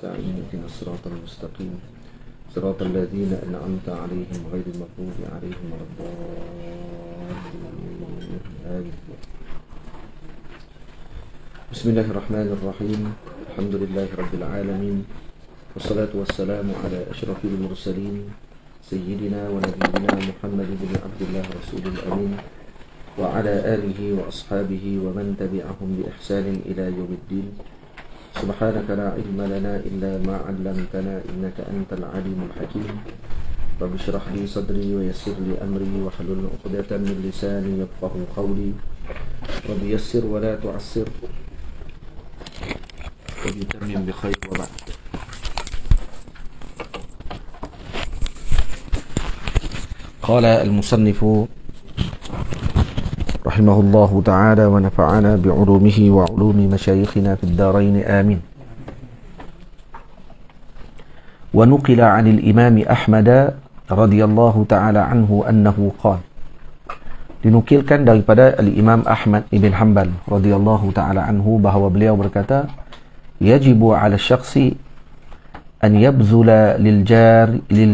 نستعين اهدنا الصراط المستقيم صراط الذين أنعمت عليهم غير المغضوب عليهم ولا الضالين. بسم الله الرحمن الرحيم. الحمد لله رب العالمين والصلاة والسلام على أشرف المرسلين سيدنا ونبينا محمد بن عبد الله رسول الأمين وعلى آله وأصحابه ومن تبعهم بإحسان إلى يوم الدين. سبحانك لا علم لنا إلا ما علمتنا إنك أنت العليم الحكيم. رب اشرح لي صدري ويسر لي أمري واحلل عقدة من لساني يفقهوا قولي. رب يسر ولا تعسر ويتمم بخير وبعد. قال المصنف رحمه الله تعالى ونفعنا بعلومه وعلوم مشايخنا في الدارين آمين. ونقل عن الإمام أحمد رضي الله تعالى عنه أنه قال, dinukilkan daripada Al-Imam Ahmad ibn Hanbal radhiyallahu ta'ala anhu bahawa beliau berkata, yajibu ala syakhsi an yabzula lil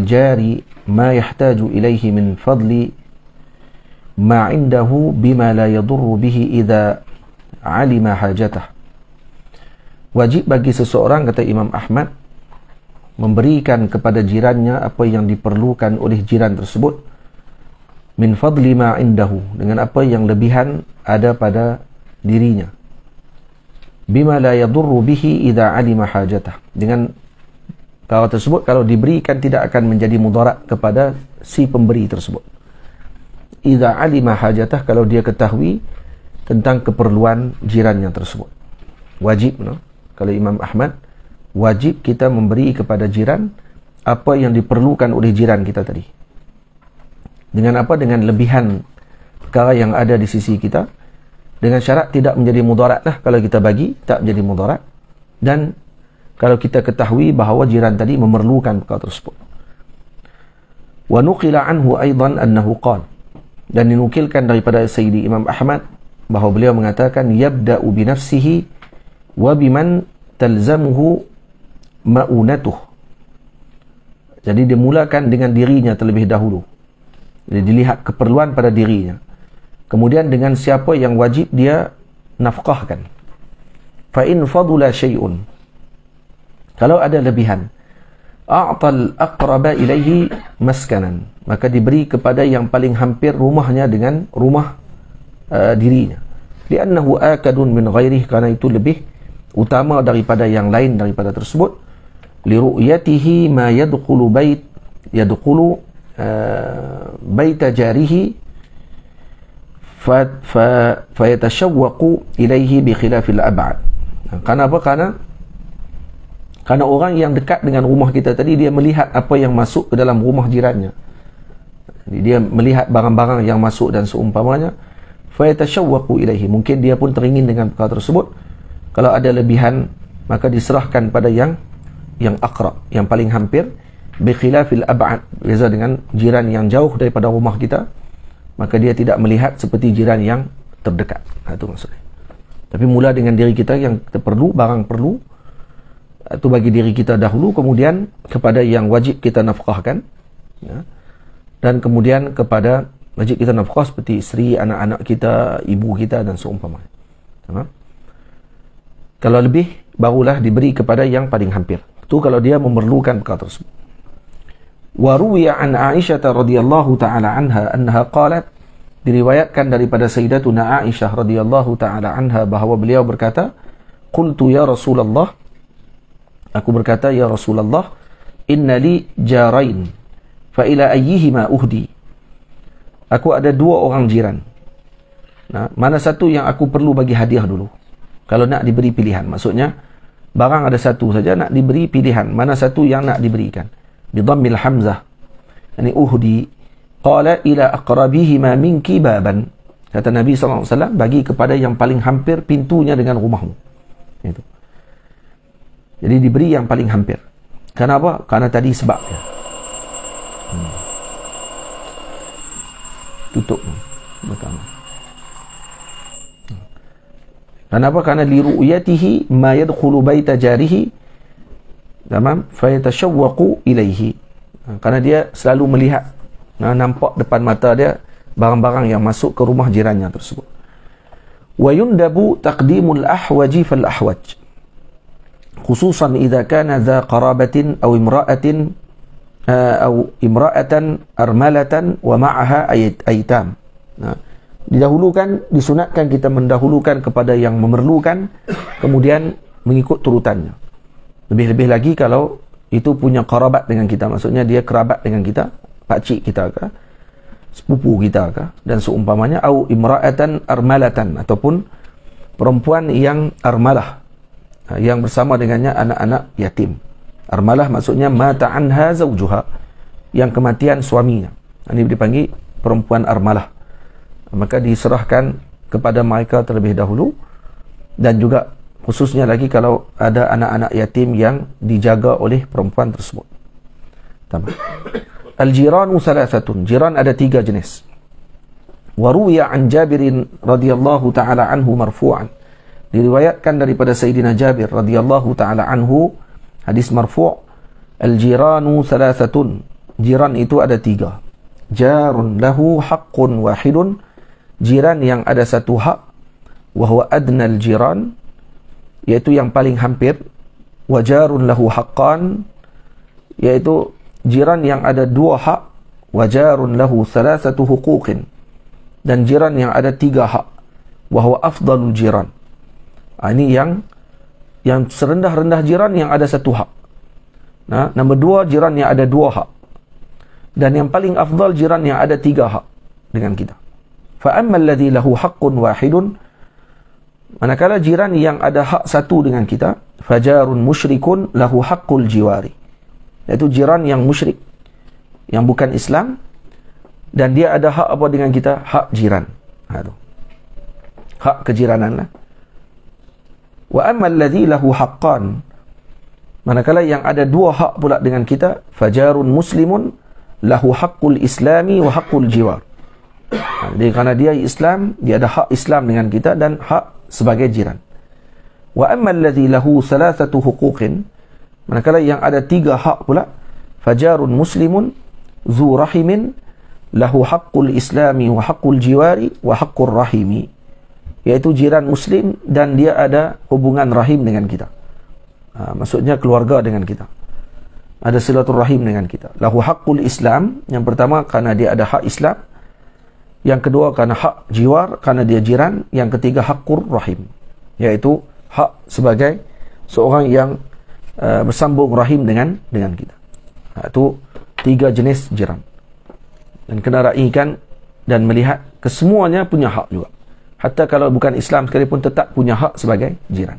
jari ma yahtaju ilaihi min fadli ma indahu bima la yadurru bihi idza alima hajatah. Wajib bagi seseorang, kata Imam Ahmad, memberikan kepada jirannya apa yang diperlukan oleh jiran tersebut min fadli ma indahu, dengan apa yang lebihan ada pada dirinya, bima la yadurru bihi idza alima hajatah, dengan perkara tersebut kalau diberikan tidak akan menjadi mudarat kepada si pemberi tersebut. Idza alima hajatah, kalau dia ketahui tentang keperluan jirannya tersebut. Wajib, no? Kalau Imam Ahmad, wajib kita memberi kepada jiran apa yang diperlukan oleh jiran kita tadi. Dengan apa? Dengan lebihan perkara yang ada di sisi kita, dengan syarat tidak menjadi mudarat lah. Kalau kita bagi, tak menjadi mudarat. Dan kalau kita ketahui bahawa jiran tadi memerlukan perkara tersebut. Wa nuqila anhu aidan annahu qala, dan dinukilkan daripada Sayyidi Imam Ahmad bahawa beliau mengatakan, yabda'u bi nafsihi wa biman talzamuhu ma'unatuh. Jadi dimulakan dengan dirinya terlebih dahulu. Jadi dilihat keperluan pada dirinya. Kemudian dengan siapa yang wajib dia nafkahkan. Fa in fadula syai'un, kalau ada lebihan, a'tal aqraba ilaihi maskanan, maka diberi kepada yang paling hampir rumahnya dengan rumah dirinya. Li'annahu akadun min ghairihi, karena itu lebih utama daripada yang lain daripada tersebut. Liru'yatihi ma yadkhulu baita jarihi fayatashawwaqu ilaihi bi khilafil ab'ad. Karena apa? Karena orang yang dekat dengan rumah kita tadi, dia melihat apa yang masuk ke dalam rumah jirannya. Jadi dia melihat barang-barang yang masuk dan seumpamanya. Fayatashawwaqu ilaihi, mungkin dia pun teringin dengan perkara tersebut. Kalau ada lebihan, maka diserahkan pada yang aqrab, yang paling hampir. Bi khilafil ab'ad, beza dengan jiran yang jauh daripada rumah kita, maka dia tidak melihat seperti jiran yang terdekat. Itu maksudnya. Tapi mula dengan diri kita yang kita perlu, barang perlu, itu bagi diri kita dahulu, kemudian kepada yang wajib kita nafkahkan, ya. Dan kemudian kepada wajib kita nafkah seperti isteri, anak-anak kita, ibu kita dan seumpamanya. Ya. Kalau lebih, barulah diberi kepada yang paling hampir. Itu kalau dia memerlukan perkara tersebut. Wa ruwiya an Aisyah radhiyallahu ta'ala anha annaha qalat, diriwayatkan daripada Sayyidatuna Aisyah radhiyallahu ta'ala anha bahawa beliau berkata, qultu ya Rasulullah, aku berkata, ya Rasulullah, inna li jarain fa ila ayyihima uhdi, aku ada dua orang jiran. Nah, mana satu yang aku perlu bagi hadiah dulu? Kalau nak diberi pilihan, maksudnya barang ada satu saja, nak diberi pilihan, mana satu yang nak diberikan? Bi dhammil hamzah, yani uhdi. Qala ila aqrabihima minki baban, kata Nabi SAW, bagi kepada yang paling hampir pintunya dengan rumahmu. Itu. Jadi diberi yang paling hampir. Kenapa? Karena tadi sebabnya. Tutup pertama. Kenapa? Karena li ru'yatihi ma yadkhulu baita jarihi, Tamam, fayatashawwaqu ilaihi. Karena dia selalu melihat, nampak depan mata dia barang-barang yang masuk ke rumah jirannya tersebut. Wa yundabu taqdimul ahwaji fal ahwaj, khususan idza kana dha qarabatin aw imra'atin imra'atan armalatan wa ma'aha aitam. Didahulukan, disunatkan kita mendahulukan kepada yang memerlukan, kemudian mengikut turutannya. Lebih-lebih lagi kalau itu punya kerabat dengan kita, maksudnya dia kerabat dengan kita, pakcik kita ke, sepupu kita ke, dan seumpamanya, au imra'atan armalatan, ataupun perempuan yang armalah, yang bersama dengannya anak-anak yatim. Armalah maksudnya mata anha zawjuha, yang kematian suaminya. Ini dipanggil perempuan armalah. Maka diserahkan kepada mereka terlebih dahulu, dan juga khususnya lagi kalau ada anak-anak yatim yang dijaga oleh perempuan tersebut. Tamam. Al-jiranu salasatun, jiran ada 3 jenis. Wa ruwiya an Jabirin radhiyallahu ta'ala anhu marfu'an, diriwayatkan daripada Sayyidina Jabir radhiyallahu ta'ala anhu, hadis marfu', al-jiranu salasatun, jiran itu ada 3. Jarun lahu haqqun wahidun, jiran yang ada satu hak, wa huwa adnal jiran, yaitu yang paling hampir, wa jarun lahu haqqan, yaitu jiran yang ada 2 hak, wa jarun lahu thalathatu huquqin, dan jiran yang ada 3 hak, wa huwa afdalul jiran. Ini yang serendah-rendah jiran yang ada 1 hak. Nombor 2, jiran yang ada 2 hak, dan yang paling afdal jiran yang ada 3 hak dengan kita. Fa amma alladhi lahu haqqun wahidun, manakala jiran yang ada hak 1 dengan kita, fajarun musyrikun lahu haqqul jiwari, yaitu jiran yang musyrik, yang bukan Islam, dan dia ada hak apa dengan kita? Hak jiran. Hak kejiranan lah. Wa amma alladhi lahu haqqan, manakala yang ada 2 hak pula dengan kita, fajarun muslimun lahu haqqul islami wa haqqul jiwar. Jadi kerana dia Islam, dia ada hak Islam dengan kita dan hak sebagai jiran. Wa amma alladhi lahu thalathatu huquqin, manakala yang ada 3 hak pula, fajarun muslimun dzu rahimin lahu haqqul islami wa haqqul jiwari wa haqqur rahimi, yaitu jiran muslim dan dia ada hubungan rahim dengan kita. Maksudnya keluarga dengan kita, ada silaturahim dengan kita. Lahu haqqul islam, yang pertama kerana dia ada hak Islam, yang kedua kerana hak jiwar, kerana dia jiran, yang ketiga haqqur rahim, yaitu hak sebagai seorang yang bersambung rahim dengan kita. Itu 3 jenis jiran, dan kena raikan dan melihat kesemuanya punya hak juga. Hatta kalau bukan Islam sekalipun tetap punya hak sebagai jiran.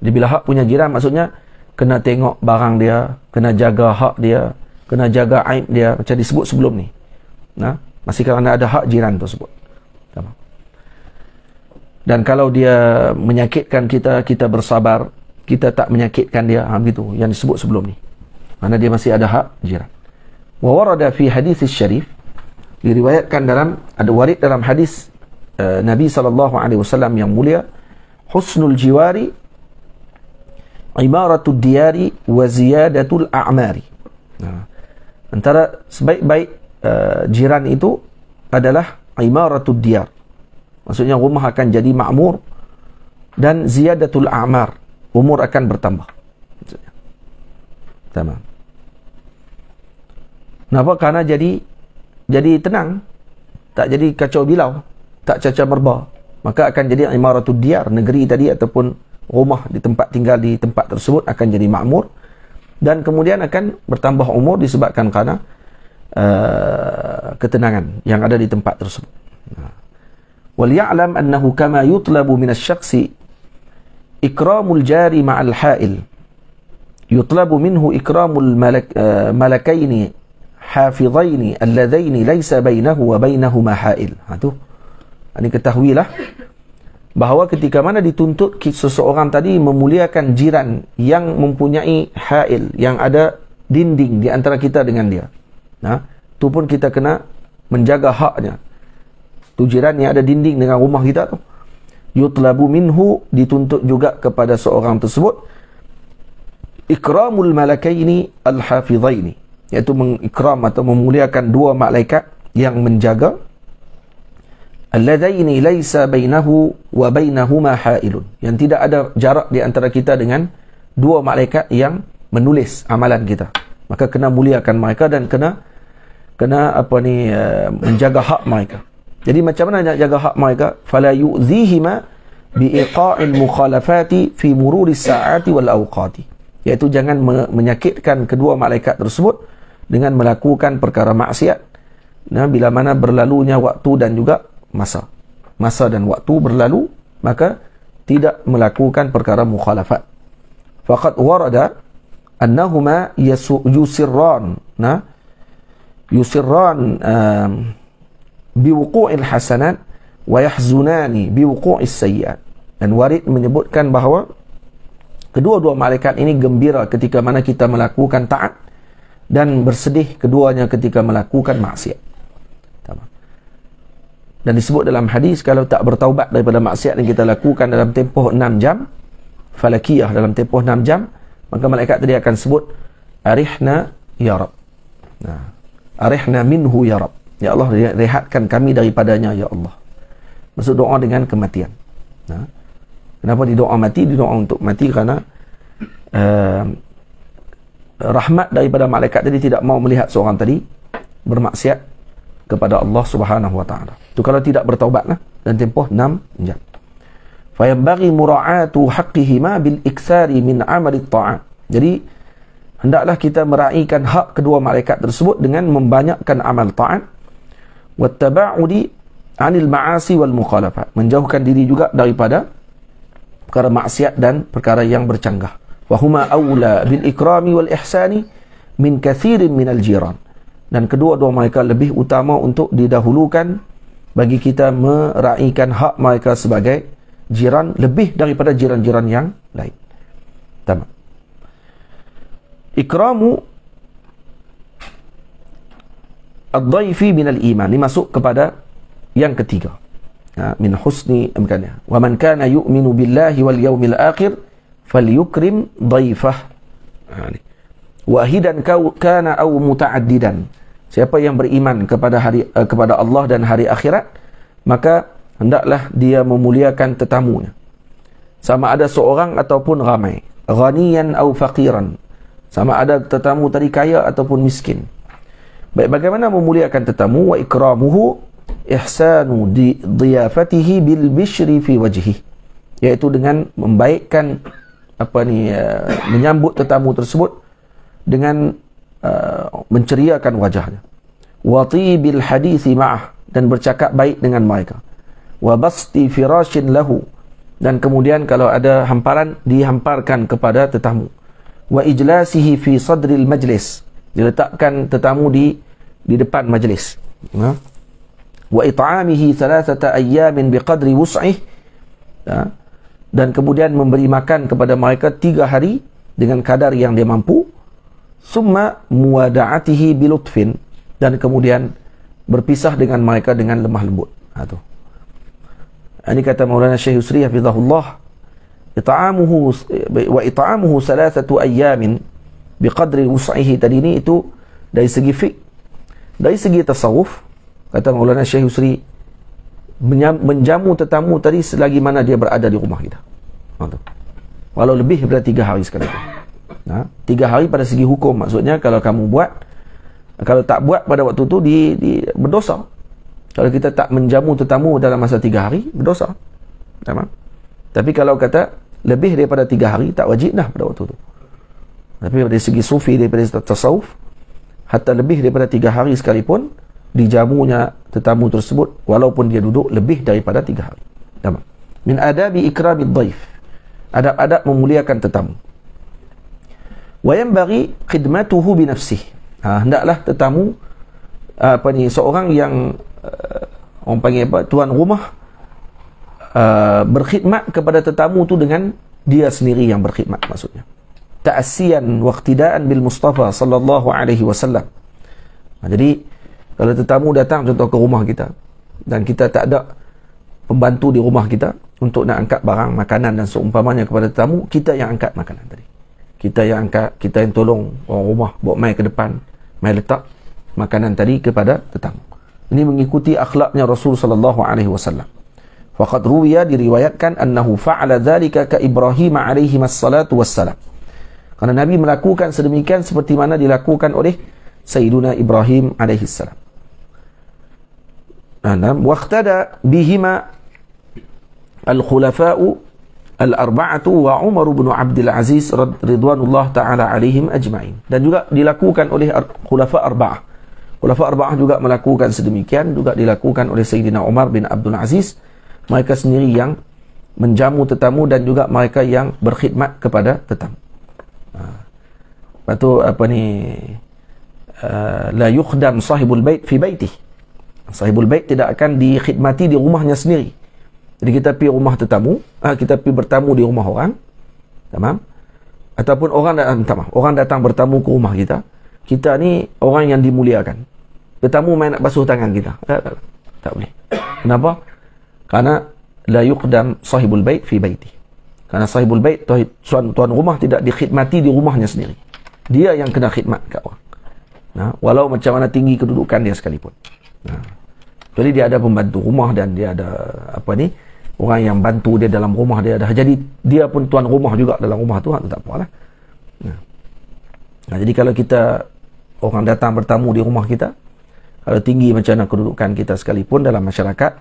Jadi bila hak punya jiran, maksudnya kena tengok barang dia, kena jaga hak dia, kena jaga aib dia, macam disebut sebelum ni. Masih kerana ada hak jiran tersebut. Dan kalau dia menyakitkan kita, kita bersabar, kita tak menyakitkan dia, begitu yang disebut sebelum ni. Mana dia masih ada hak jiran. Wa warada fi hadis syarif, diriwayatkan ada warid dalam hadis Nabi SAW yang mulia, husnul jiwari imaratud diyari wa ziyadatul a'mari. Antara sebaik-baik jiran itu adalah imaratud diyar, maksudnya rumah akan jadi makmur, dan ziyadatul a'mar, umur akan bertambah. Tamam. Kenapa? Karena jadi tenang, tak jadi kacau bilau, tak cacah merba, maka akan jadi imaratud diyar, negeri tadi ataupun rumah di tempat tinggal di tempat tersebut akan jadi makmur, dan kemudian akan bertambah umur disebabkan kerana ketenangan yang ada di tempat tersebut. Wal ya'lam annahu kama yutlabu min asy-syakhsi ikramul jari ma'al ha'il, yutlabu minhu ikramul malakaini hafizaini alladhaini laysa bainahu wa bainahuma ha'il. Ini ketahuilah bahawa ketika mana dituntut seseorang tadi memuliakan jiran yang mempunyai ha'il, yang ada dinding di antara kita dengan dia, tu pun kita kena menjaga haknya. Tu jiran yang ada dinding dengan rumah kita tu, yutlabu minhu, dituntut juga kepada seorang tersebut, ikramul malakaini al-hafizaini, iaitu mengikram atau memuliakan dua malaikat yang menjaga, alladzaini laisa bainahu wa bainahuma hailun, yang tidak ada jarak di antara kita dengan dua malaikat yang menulis amalan kita. Maka kena muliakan mereka dan kena menjaga hak mereka. Jadi macam mana nak jaga hak mereka? Fala yu'zihima biiqa'il mukhalafati fi mururi sa'ati wal awqati, iaitu jangan menyakitkan kedua malaikat tersebut dengan melakukan perkara maksiat, bila mana berlalunya waktu dan juga masa dan waktu berlalu, maka tidak melakukan perkara mukhalafat. Faqad warada annahuma yusirran biwuqu'il hasanat wa yahzunani biwuqu'is sayyi'at. Dan warid menyebutkan bahawa kedua-dua malaikat ini gembira ketika mana kita melakukan taat dan bersedih keduanya ketika melakukan maksiat. Dan disebut dalam hadis, kalau tak bertaubat daripada maksiat yang kita lakukan dalam tempoh 6 jam falakiyah, dalam tempoh 6 jam, maka malaikat tadi akan sebut arihna ya Rab, arihna minhu ya Rab, ya Allah, rehatkan kami daripadanya ya Allah. Maksud doa dengan kematian. Kenapa didoa mati? Didoa untuk mati kerana rahmat daripada malaikat tadi tidak mau melihat seorang tadi bermaksiat kepada Allah Subhanahu wa taala. Itu kalau tidak bertaubatlah dan tempoh 6 jam. Fa yanbaghi mura'atu haqqihima bil iktsari min amali ta'at. Jadi hendaklah kita meraihkan hak kedua malaikat tersebut dengan membanyakkan amal taat, wa taba'udi 'anil ma'asi wal mukhalafat, menjauhkan diri juga daripada perkara maksiat dan perkara yang bercanggah. Wa huma aula bil ikrami wal ihsani min katsirin minal jiran. Dan kedua-dua mereka lebih utama untuk didahulukan bagi kita meraihkan hak mereka sebagai jiran lebih daripada jiran-jiran yang lain. Tamam. Ikramu ad-dhaifi minal iman, ini masuk kepada yang ketiga. Min husni amkannya. Wa man kana yu'minu billahi wal yawmil akhir falyukrim dhaifah. Wahidan kana aw muta'addidan. Siapa yang beriman kepada Allah dan hari akhirat, maka hendaklah dia memuliakan tetamunya, sama ada seorang ataupun ramai, ghaniyan aw faqiran, sama ada tetamu tadi kaya ataupun miskin. Baik, bagaimana memuliakan tetamu? Wa ikramuhu ihsanu diyafatihi bil bishri fi wajhi, iaitu dengan membaikkan menyambut tetamu tersebut dengan menceriakan wajahnya. Wa tibil hadithi ma'ah, dan bercakap baik dengan mereka. Wa basti firashin lahu, dan kemudian kalau ada hamparan dihamparkan kepada tetamu. Wa ijlasihi fi sadril majlis, diletakkan tetamu di depan majlis. Wa it'amihi 3 ayyamin biqadri wus'ih, dan kemudian memberi makan kepada mereka 3 hari dengan kadar yang dia mampu. Summa muwada'atihi bilutfin, dan kemudian berpisah dengan mereka dengan lemah lembut. Ini kata Maulana Syekh Yusri hafizahullah, it'amuhu 3 ayyamin biqadri wus'ihi, tadi ini itu dari segi fiqh. Dari segi tasawuf, kata Maulana Syekh Yusri, menjamu tetamu tadi selagi mana dia berada di rumah kita, walau lebih daripada 3 hari sekalipun. 3 hari pada segi hukum, maksudnya kalau kamu buat, kalau tak buat pada waktu tu berdosa. Kalau kita tak menjamu tetamu dalam masa 3 hari, berdosa. Tapi kalau kata lebih daripada 3 hari, tak wajib dah pada waktu tu. Tapi dari segi sufi, daripada tasawuf, hatta lebih daripada 3 hari sekalipun dijamunya tetamu tersebut, walaupun dia duduk lebih daripada 3 hari. Min adabi ikramid dhaif, adab-adab memuliakan tetamu. Wa yanbaghi khidmatuhu bi nafsihi, hendaklah tetamu seorang yang orang panggil tuan rumah, berkhidmat kepada tetamu tu dengan dia sendiri yang berkhidmat, maksudnya ta'assiyan wa iqtidaan bil Mustafa sallallahu alaihi wasallam. Jadi kalau tetamu datang contoh ke rumah kita dan kita tak ada pembantu di rumah kita untuk nak angkat barang makanan dan seumpamanya kepada tetamu, kita yang angkat makanan tadi. kita yang angkat, kita yang tolong orang rumah bawa mai ke depan, mai letak makanan tadi kepada tetamu. Ini mengikuti akhlaknya Rasul sallallahu alaihi wasallam. Faqad ruwiya, diriwayatkan, annahu fa'ala dzalika ka Ibrahim alaihi wassalatu wassalam. Karena Nabi melakukan sedemikian seperti mana dilakukan oleh Sayyiduna Ibrahim alaihi salam. Waqtada bihima al-khulafa'u al-arba'atu wa Umar bin Abdul Aziz ridwanullah ta'ala alaihim ajma'in. Dan juga dilakukan oleh khulafa' arba'ah. Khulafa' arba'ah juga melakukan sedemikian, juga dilakukan oleh Sayyidina Umar bin Abdul Aziz. Mereka sendiri yang menjamu tetamu dan juga mereka yang berkhidmat kepada tetamu. Lepas tu la yukhdam sahibul bait fi baitih. Sahibul bait tidak akan dikhidmati di rumahnya sendiri. Jadi kita pergi rumah tetamu, kita pergi bertamu di rumah orang, tamam? Ataupun orang datang bertamu ke rumah kita. Kita ni orang yang dimuliakan. Tetamu main nak basuh tangan kita. Tak boleh. Kenapa? Karena la yuqdam sahibul bait fi baiti. Karena sahibul bait, tuan rumah tidak dikhidmati di rumahnya sendiri. Dia yang kena khidmat kat orang. Walau macam mana tinggi kedudukan dia sekalipun. Jadi dia ada pembantu rumah dan dia ada orang yang bantu dia dalam rumah dia dah. Jadi dia pun tuan rumah juga dalam rumah tu, tak apalah. Jadi kalau kita orang datang bertamu di rumah kita, kalau tinggi macam mana kedudukan kita sekalipun dalam masyarakat,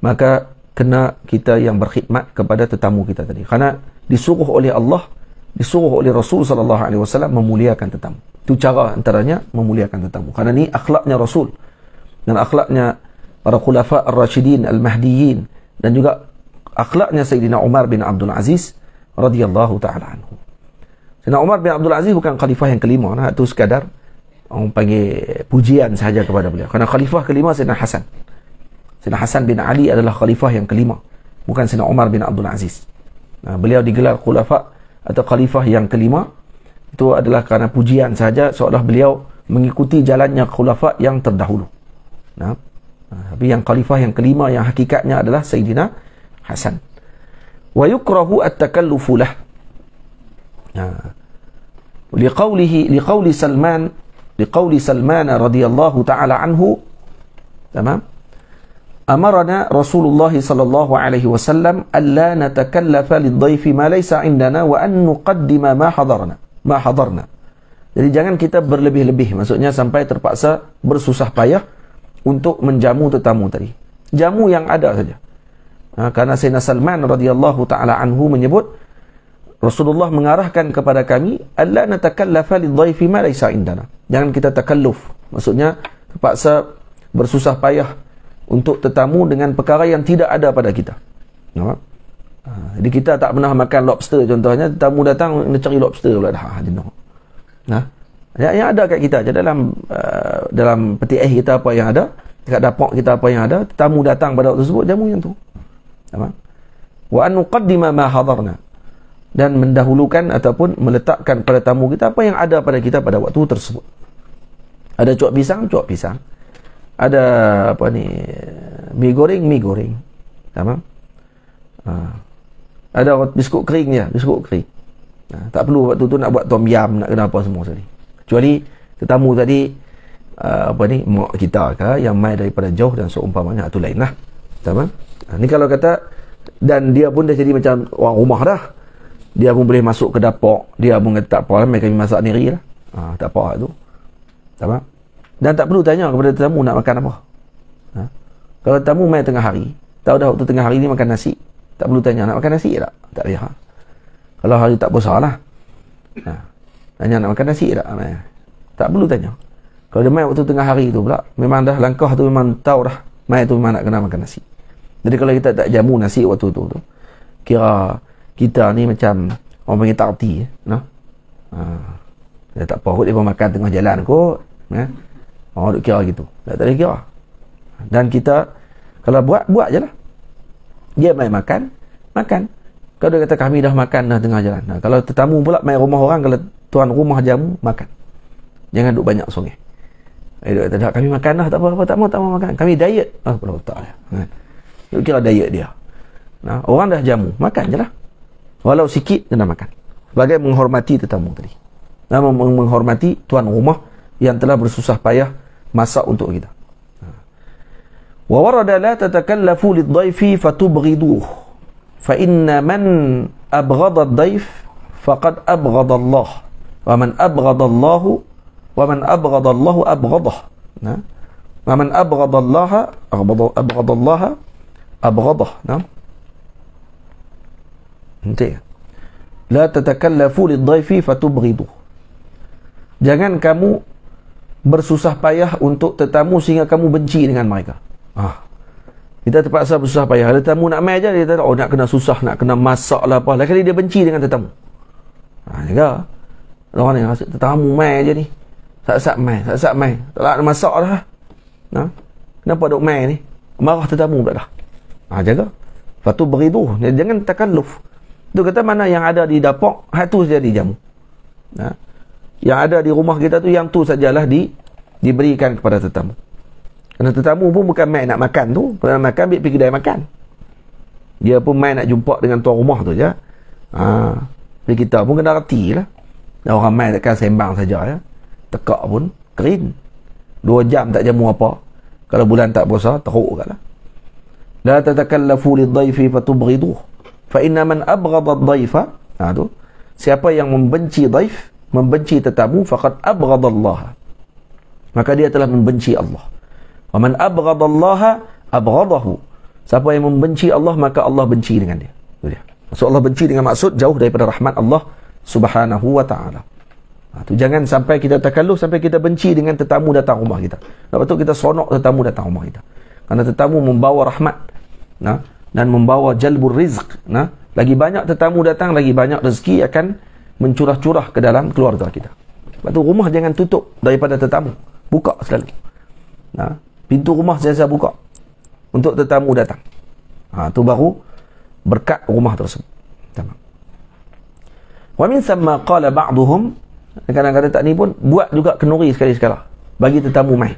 maka kena kita yang berkhidmat kepada tetamu kita tadi. Karena disuruh oleh Allah, disuruh oleh Rasul sallallahu alaihi wasallam memuliakan tetamu. Itu cara antaranya memuliakan tetamu. Karena ni akhlaknya Rasul dan akhlaknya para khulafa ar-rasyidin al-mahdiyyin dan juga akhlaknya Sayyidina Umar bin Abdul Aziz radhiyallahu taala anhu. Sayyidina Umar bin Abdul Aziz bukan khalifah yang kelima, itu sekadar orang panggil pujian sahaja kepada beliau. Karena khalifah kelima Sayyidina Hasan. Sayyidina Hasan bin Ali adalah khalifah yang kelima, bukan Sayyidina Umar bin Abdul Aziz. Beliau digelar khalifah atau khalifah yang kelima, itu adalah kerana pujian sahaja, seolah beliau mengikuti jalannya khalifah yang terdahulu. Tapi yang khalifah yang kelima yang hakikatnya adalah Sayyidina Hasan. Wa yukrahu at-takallufu lah. Liqawli Salman radhiyallahu ta'ala anhu, tamam? Amarna Rasulullah sallallahu alaihi wasallam alla natakallafa lidhaifi ma laysa indana wa an nuqaddima ma hadarna. Jadi jangan kita berlebih-lebih, maksudnya sampai terpaksa bersusah payah untuk menjamu tetamu tadi. Jamu yang ada saja. Karena Sayyidina Salman radhiyallahu ta'ala anhu menyebut, Rasulullah mengarahkan kepada kami, alla natakallafa lidhaifi ma laysa indana. Jangan kita takalluf, maksudnya terpaksa bersusah payah untuk tetamu dengan perkara yang tidak ada pada kita. Jadi kita tak pernah makan lobster contohnya, tetamu datang nak cari lobster pula dah. Yang ada kat kita je dalam peti ais kita apa yang ada, dekat dapur kita apa yang ada, tetamu datang pada waktu tersebut, jamu yang tu. Wa an nuqaddima ma hadarna, dan mendahulukan ataupun meletakkan pada tamu kita apa yang ada pada kita pada waktu tersebut. Ada cuak pisang. Ada mi goreng. Tamam? Ada biskut kering je, biskut kering. Tak perlu waktu tu nak buat tom yam, nak kena apa semua tadi. Kecuali tetamu tadi mak kita ke yang mai daripada jauh dan seumpamanya, itu lainlah. Tamam? Ni kalau kata, dan dia pun dah jadi macam orang rumah dah. Dia pun boleh masuk ke dapur, dia pun kata tak apa lah, kami masak sendiri lah. Tak apa tu. Tamam? Dan tak perlu tanya kepada tetamu nak makan apa. Kalau tetamu mai tengah hari, tahu dah waktu tengah hari ni makan nasi, tak perlu tanya nak makan nasi tak? Tak payah. Kalau hari tak besar lah, tanya nak makan nasi tak? Tak perlu tanya. Kalau dia mai waktu tengah hari tu pula, memang dah langkah tu memang tahu dah, mai tu memang nak kena makan nasi. Jadi kalau kita tak jamu nasi waktu tu, kira kita ni macam orang panggil takti. Dia tak apa kot, dia pun makan tengah jalan kot. Orang duk kira gitu. Tak boleh kira. Dan kita kalau buat je lah. Dia mai makan. Kalau dia kata kami dah makan dah tengah jalan. Kalau tetamu pula mai rumah orang, kalau tuan rumah jamu, makan. Jangan duk banyak songeh. Dia kata dah kami makan dah, tak apa, tak mau makan. Kami diet. Tak ya. Duk kira diet dia. Orang dah jamu, makan je lah. Walau sikit kena makan. sebagai menghormati tetamu tadi. Menghormati tuan rumah yang telah bersusah payah masak untuk kita. Wa warada la tatakallafu lidh-dhaifi fatubghiduh fa inna man abghadha ad-dhaif faqad abghadha Allah wa man abghadha Allah wa man abghadha Allah abghadah. Wa man abghadha Allah abghadha Allah abghadah. Nanti la tatakallafu lidh-dhaifi fatubghiduh. Jangan kamu bersusah payah untuk tetamu sehingga kamu benci dengan mereka. Kita terpaksa bersusah payah. Ada tetamu nak mai aja, dia kata, nak kena susah, nak kena masak lah apa. Lagi dia benci dengan tetamu. Jaga. Orang ni rasa tetamu mai aja ni. Sak-sak mai. Tak nak masak dah. Kenapa duk mai ni? Marah tetamu pula dah. Jaga. Fatu beridu. Jangan takalluf. Tu kata mana yang ada di dapur, tu saja dijamu. Yang ada di rumah kita tu, yang tu sajalah diberikan kepada tetamu. Kerana tetamu pun bukan main nak makan tu. Kalau nak makan, pergi kedai makan. Dia pun main nak jumpa dengan tuan rumah tu je. Jadi kita pun kena reti lah. Dan orang main takkan sembang saja ya. Tekak pun kering. 2 jam tak jamu apa. Kalau bulan tak puasa, teruk kat lah. La tatakallafu lidh-dhaifi fatubghiduh. Fa inna man abghadha ad-dhaifa, tu. Siapa yang membenci dhaif, membenci tetamu, faqad abghadha Allah. Maka dia telah membenci Allah. Wa man abghadha Allah abghadahu. Siapa yang membenci Allah, maka Allah benci dengan dia. Itu dia. Maksud Allah benci dengan maksud jauh daripada rahmat Allah Subhanahu wa ta'ala. Tu jangan sampai kita takalluf sampai kita benci dengan tetamu datang rumah kita. Lepas tu kita sonok tetamu datang rumah kita. Kerana tetamu membawa rahmat, dan membawa jalbur rizq. Lagi banyak tetamu datang, lagi banyak rezeki akan mencurah-curah ke dalam keluarga kita. Lepas tu rumah jangan tutup daripada tetamu. Buka selalu. Pintu rumah saya buka untuk tetamu datang. Tu baru berkat rumah tersebut. Tamam. Wa min thamma qala ba'duhum, kadang-kadang tak ni pun buat juga kenduri sekali-sekala bagi tetamu mai.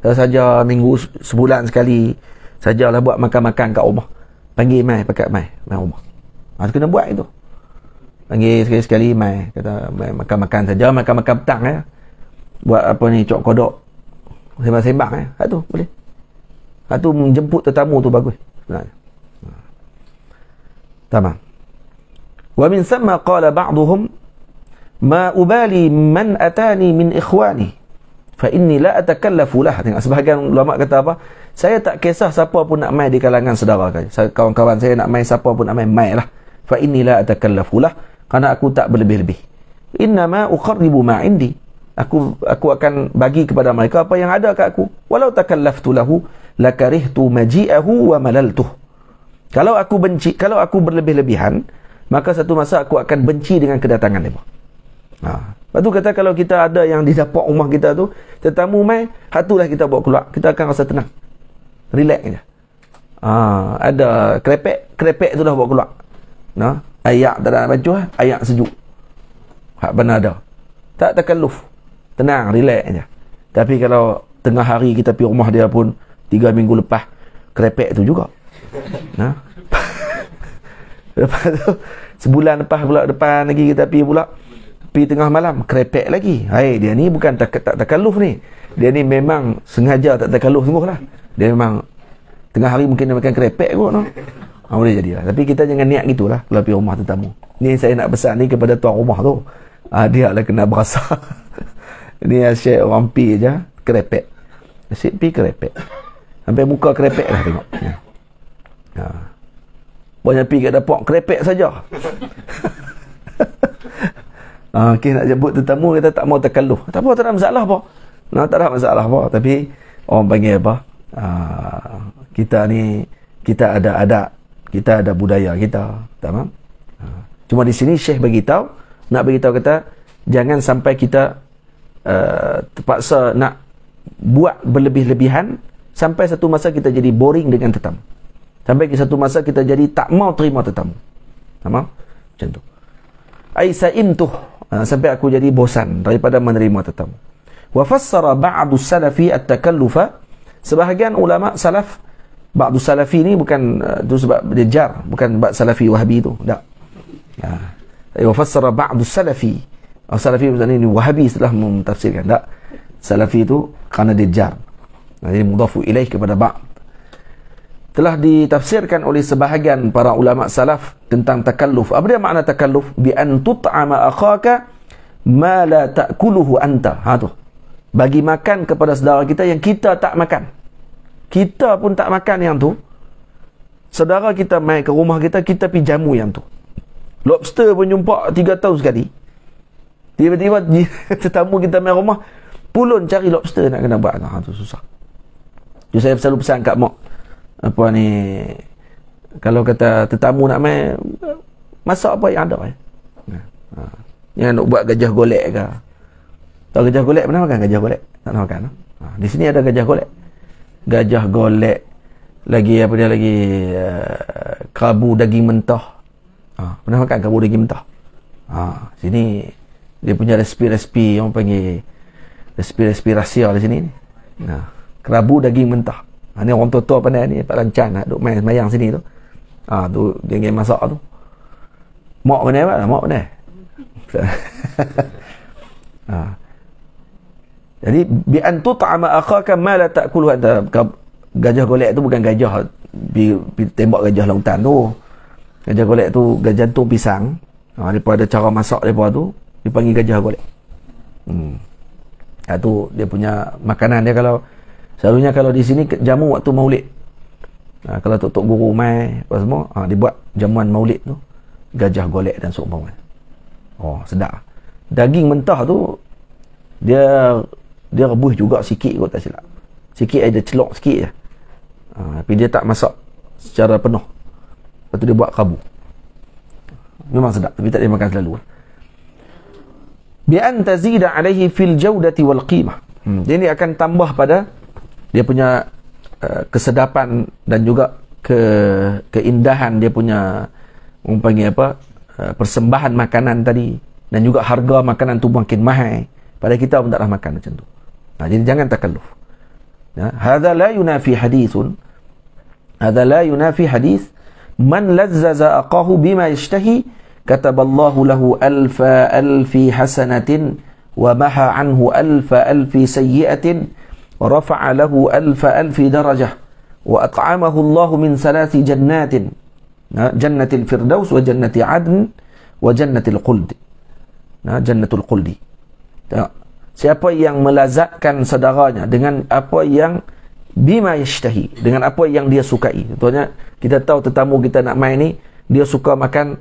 Saja minggu sebulan sekali sajalah buat makan-makan kat rumah. Panggil mai, pakat mai rumah. Kena buat itu. Panggil sekali-sekali mai, kata mai makan-makan saja, makan-makan petang ya. Buat apa ni, cok kodok. Sembang-sembang tu boleh. Tu menjemput tetamu tu bagus sebenarnya. Tamam. Wa min thamma qala ba'duhum ma ubali man atani min ikhwani fa inni la atakallafu lah. Tengok sebahagian ulama kata apa? Saya tak kisah siapa pun nak mai di kalangan saudara saya. Kawan-kawan saya nak mai, siapa pun nak mai lah. Fa inni la atakallafu lah, kerana aku tak berlebih-lebih. Inna ma uqarribu ma indi. Aku akan bagi kepada mereka apa yang ada kat aku. Walau takallaftu lahu lakarihtu maji'ahu wa malaltuh. Kalau aku benci, kalau aku berlebih-lebihan, maka satu masa aku akan benci dengan kedatangan mereka. Lepas tu kata kalau kita ada yang di dapur rumah kita tu, tetamu mai, hatulah kita bawa keluar. Kita akan rasa tenang. Relax je. Ada krepek tu dah bawa keluar. Ayak tak ada baju, ayak sejuk. Hak benar ada. Tak takalluf. Tenang, relax je. Tapi kalau tengah hari kita pergi rumah dia pun 3 minggu lepas, krepek tu juga. Lepas tu sebulan lepas pula, depan lagi kita pergi pula, pergi tengah malam, krepek lagi. Dia ni bukan tak takalluf ni. Dia ni memang sengaja tak takalluf sungguh lah. Dia memang tengah hari mungkin dia makan krepek kot. Boleh jadilah. Tapi kita jangan niat gitulah kalau pergi rumah tetamu. Ni saya nak pesan ni kepada tuan rumah tu. Dia lah kena berasa. Ni asyik orang pi je krepek. Asyik pi krepek. Sampai muka krepek lah tengok. Banyak pi kat dapur krepek saja. Okay, nak jemput tetamu, kita tak mau takalluf. Tak apa, tak ada masalah apa. Tak ada masalah apa. Tapi orang panggil apa? Kita ni, kita ada adab, kita ada budaya kita. Tamam? Cuma di sini Syekh beritahu, nak beritahu kata, jangan sampai kita terpaksa nak buat berlebih-lebihan sampai satu masa kita jadi boring dengan tetamu. Sampai satu masa kita jadi tak mau terima tetamu. Tamam? Macam tu. Aisaimtuh, sampai aku jadi bosan daripada menerima tetamu. Wa fassara ba'du salafi at-takallufa. Sebahagian ulama salaf, ba'du salafi ni bukan tu sebab dia jar, bukan ba'd salafi wahabi tu. Tak. Wa fassara ba'd salafi. Salafi maksudnya ini Wahabi setelah mentafsirkan. Tak. Salafi itu kerana dia jar. Jadi mudhafu ilaih kepada ba'd. Telah ditafsirkan oleh sebahagian para ulama salaf tentang takalluf. Apa dia makna takalluf? Bi an tut'ama akhaka ma la ta'kuluhu anta. Ha tu. Bagi makan kepada saudara kita yang kita tak makan. Kita pun tak makan yang tu. Saudara kita mai ke rumah kita, kita pergi jamu yang tu. Lobster pun jumpa 3 tahun sekali. Tiba-tiba tetamu kita mai rumah, pulun cari lobster nak kena buat. Ha tu susah. Jadi saya selalu pesan kat mak, apa ni, kalau kata tetamu nak mai, masak apa yang ada. Yang nak buat gajah golek ke. Tahu gajah golek? Pernah makan gajah golek? Tak nak makan. Di sini ada gajah golek. Gajah golek. Lagi apa dia lagi, kerabu daging mentah. Pernah makan kerabu daging mentah? Sini dia punya resipi-resipi, orang panggil resipi-resipi rahsia di sini. Kerabu daging mentah. Ni orang tua-tua pandai ni, Pak Lancan nak duk main semayang sini tu. Tu geng-geng masak tu. Mak pandai apa? Mak pandai. Jadi bi an tut'ama akhaka ma la ta'kulu anta. Gajah golek tu bukan gajah tembak gajah lautan tu. Gajah golek tu gajah jantung pisang. Daripada cara masak depa tu dipanggil gajah golek. Tu dia punya makanan dia. Kalau selalunya kalau di sini jamu waktu Maulid. Kalau tok guru mai apa semua, dibuat jamuan Maulid tu gajah golek dan seumpama. Sedap. Daging mentah tu dia rebus juga sikit kot, tak silap. Sikit ada celok sikit je. Tapi dia tak masak secara penuh. Lepas tu dia buat kerabu. Memang sedap, tapi tak dia makan selalu. Bi an tazida alaihi fil jawdati wal qimah. Jadi akan tambah pada dia punya kesedapan dan juga keindahan dia punya, orang panggil apa, persembahan makanan tadi, dan juga harga makanan tu makin mahal. Pada kita pun taklah makan macam tu. Jadi jangan takalluf. Hadza la yunafi hadithun. Hadza la yunafi hadith man lazzaza aqahu bima yashtahi kataballahu lahu alfi hasanatin wa maha anhu alfi sayyi'atin wa rafa'a lahu alfi darajah wa at'amahu Allah min salasi jannatin, jannatil firdaus wa jannati adn wa jannatil khuld. Jannatul khuldi. Siapa yang melazatkan saudaranya dengan apa yang bima yashtahi, dengan apa yang dia sukai. Contohnya kita tahu tetamu kita nak main ni, dia suka makan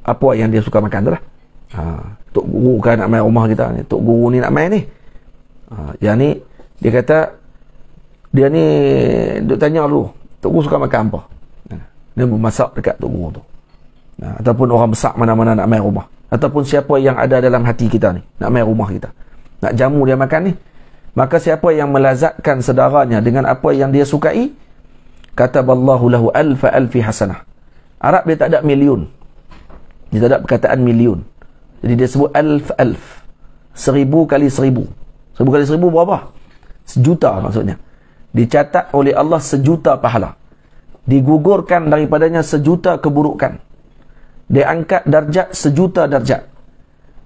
apa yang dia suka makan tu lah. Tok guru kan nak main rumah kita ni, tok guru ni nak main ni. Yang ni dia kata, dia ni duk tanya dulu, tok guru suka makan apa. Dia memasak dekat tok guru tu. Ataupun orang besar mana-mana nak main rumah, ataupun siapa yang ada dalam hati kita ni nak main rumah kita, nak jamu dia makan ni, maka siapa yang melazatkan saudaranya dengan apa yang dia sukai, kataballahu lahu alfi hasanah. Arab dia tak ada million, dia tak ada perkataan million, jadi dia sebut alf. 1000 kali 1000. 1000 kali 1000 berapa? 1,000,000 maksudnya. Dicatat oleh Allah 1,000,000 pahala, digugurkan daripadanya 1,000,000 keburukan, diangkat darjat 1,000,000 darjat,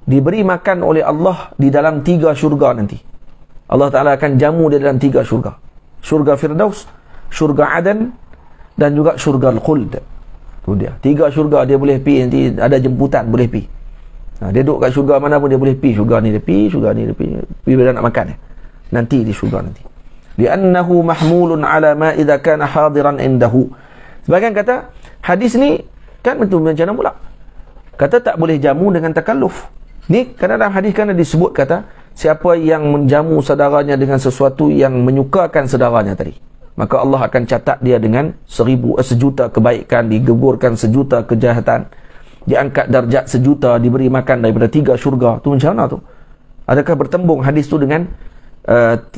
diberi makan oleh Allah di dalam 3 syurga nanti. Allah Ta'ala akan jamu dia dalam 3 syurga. Syurga Firdaus, syurga Adan, dan juga syurga Al-Khuld. Tu dia. 3 syurga dia boleh pergi, nanti ada jemputan boleh pergi. Dia duduk kat syurga mana pun dia boleh pergi. Syurga ni dia pergi, syurga ni dia pergi. Bila nak makan nanti di syurga nanti. Li'annahu mahmulun ala ma idha kana hadiran indahu. Sebagian kata, hadis ni kan betul macam mana pula? Kata tak boleh jamu dengan takalluf. Ni kerana dalam hadis kan disebut kata, siapa yang menjamu saudaranya dengan sesuatu yang menyukakan saudaranya tadi, maka Allah akan catat dia dengan 1,000,000 kebaikan, digugurkan 1,000,000 kejahatan, diangkat darjat 1,000,000, diberi makan daripada 3 syurga. Tu macam mana tu? Adakah bertembung hadis tu dengan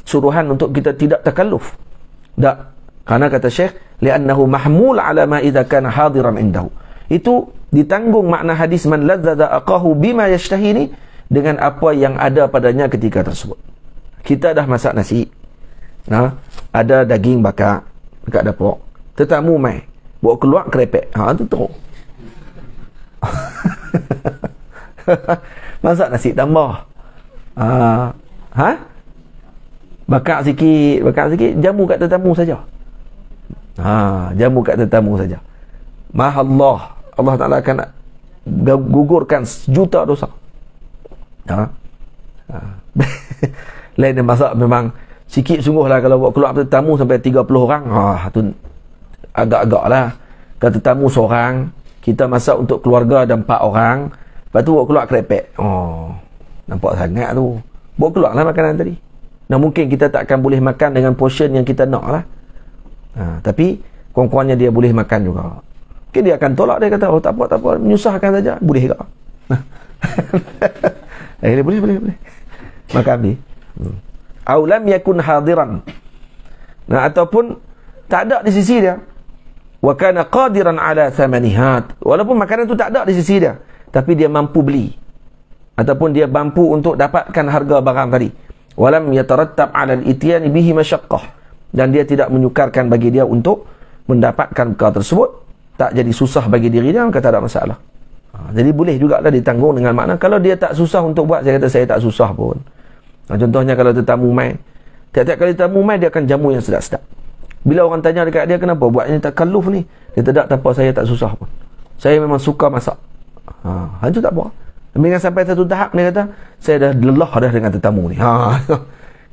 suruhan untuk kita tidak takalluf? Tak. Karena kata Syekh, li'annahu mahmul ala ma idza kana hadiran indahu. Itu ditanggung makna hadis man ladzadza aqahu bima yashtahi ni dengan apa yang ada padanya ketika tersebut. Kita dah masak nasi, ada daging bakar dekat dapur, tetamu mai bawa keluar kerepek, tu teruk. Masak nasi tambah. Bakar sikit, jamu kat tetamu saja. Jamu kat tetamu saja. Mahallah, Allah Ta'ala akan gugurkan sejuta dosa. Lain dia masak memang sikit sungguh lah. Kalau buat keluar tetamu sampai 30 orang, tu agak-agak lah. Kalau tetamu seorang, kita masak untuk keluarga dan 4 orang, lepas tu buat keluar kerepek. Nampak sangat tu. Buat keluar lah makanan tadi. Nah, mungkin kita tak akan boleh makan dengan portion yang kita nak lah. Tapi kurang-kurangnya dia boleh makan juga. Okay, dia akan tolak, dia kata, tak apa, menyusahkan saja. Boleh ke? Boleh. Makan ni. Aulam yakun hadiran. Ataupun tak ada di sisi dia. Wa kana qadiran ala thamanihat. Walaupun makanan tu tak ada di sisi dia, tapi dia mampu beli. Ataupun dia mampu untuk dapatkan harga barang tadi. Walam yatarattab ala al-ityani bihi masyaqqah. Dan dia tidak menyukarkan bagi dia untuk mendapatkan perkara tersebut. Tak jadi susah bagi diri dia, maka tak ada masalah. Jadi boleh jugalah ditanggung dengan makna kalau dia tak susah untuk buat, saya kata saya tak susah pun. Contohnya kalau tetamu mai, tiap-tiap kali tetamu mai dia akan jamu yang sedap-sedap. Bila orang tanya dekat dia, kenapa buat ini takalluf ni? Dia tak apa, saya tak susah pun. Saya memang suka masak. Itu tak apa. Dengan sampai satu tahap dia kata, saya dah lelah dah dengan tetamu ni.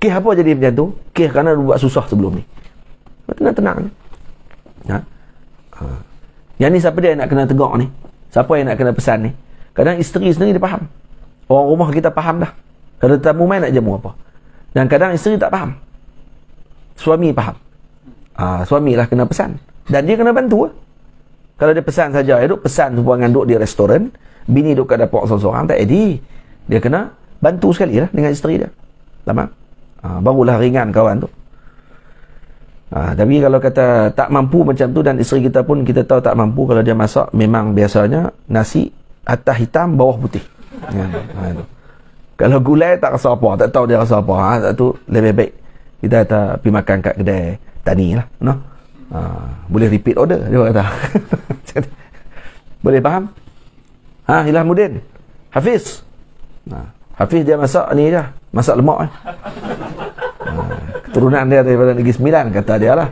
Kih apa jadi macam tu? Kih kerana buat susah sebelum ni. Tenang-tenang. Yang ni siapa dia nak kena tegak ni? Siapa yang nak kena pesan ni? Kadang isteri sendiri dia faham. Orang rumah kita faham dah. Kalau tetamu mai nak jamu apa. Dan kadang isteri tak faham. Suami faham. Suami lah kena pesan. Dan dia kena bantu lah. Kalau dia pesan saja, duk pesan sebuah duk di restoran, bini duk kat dapur seorang-seorang, tak edi. Dia kena bantu sekali lah dengan isteri dia. Lama. Barulah ringan kawan tu. Tapi kalau kata tak mampu macam tu, dan isteri kita pun kita tahu tak mampu, kalau dia masak memang biasanya nasi atas hitam bawah putih. Tu. Kalau gulai tak rasa apa, tak tahu dia rasa apa. Tu lebih baik kita kata pergi makan kat kedai tani lah, no? Boleh repeat order dia kata. Boleh faham? Hilamuddin Hafiz, Hafiz dia masak ni je, masak lemak keturunan dia daripada Negeri Sembilan, kata dia lah.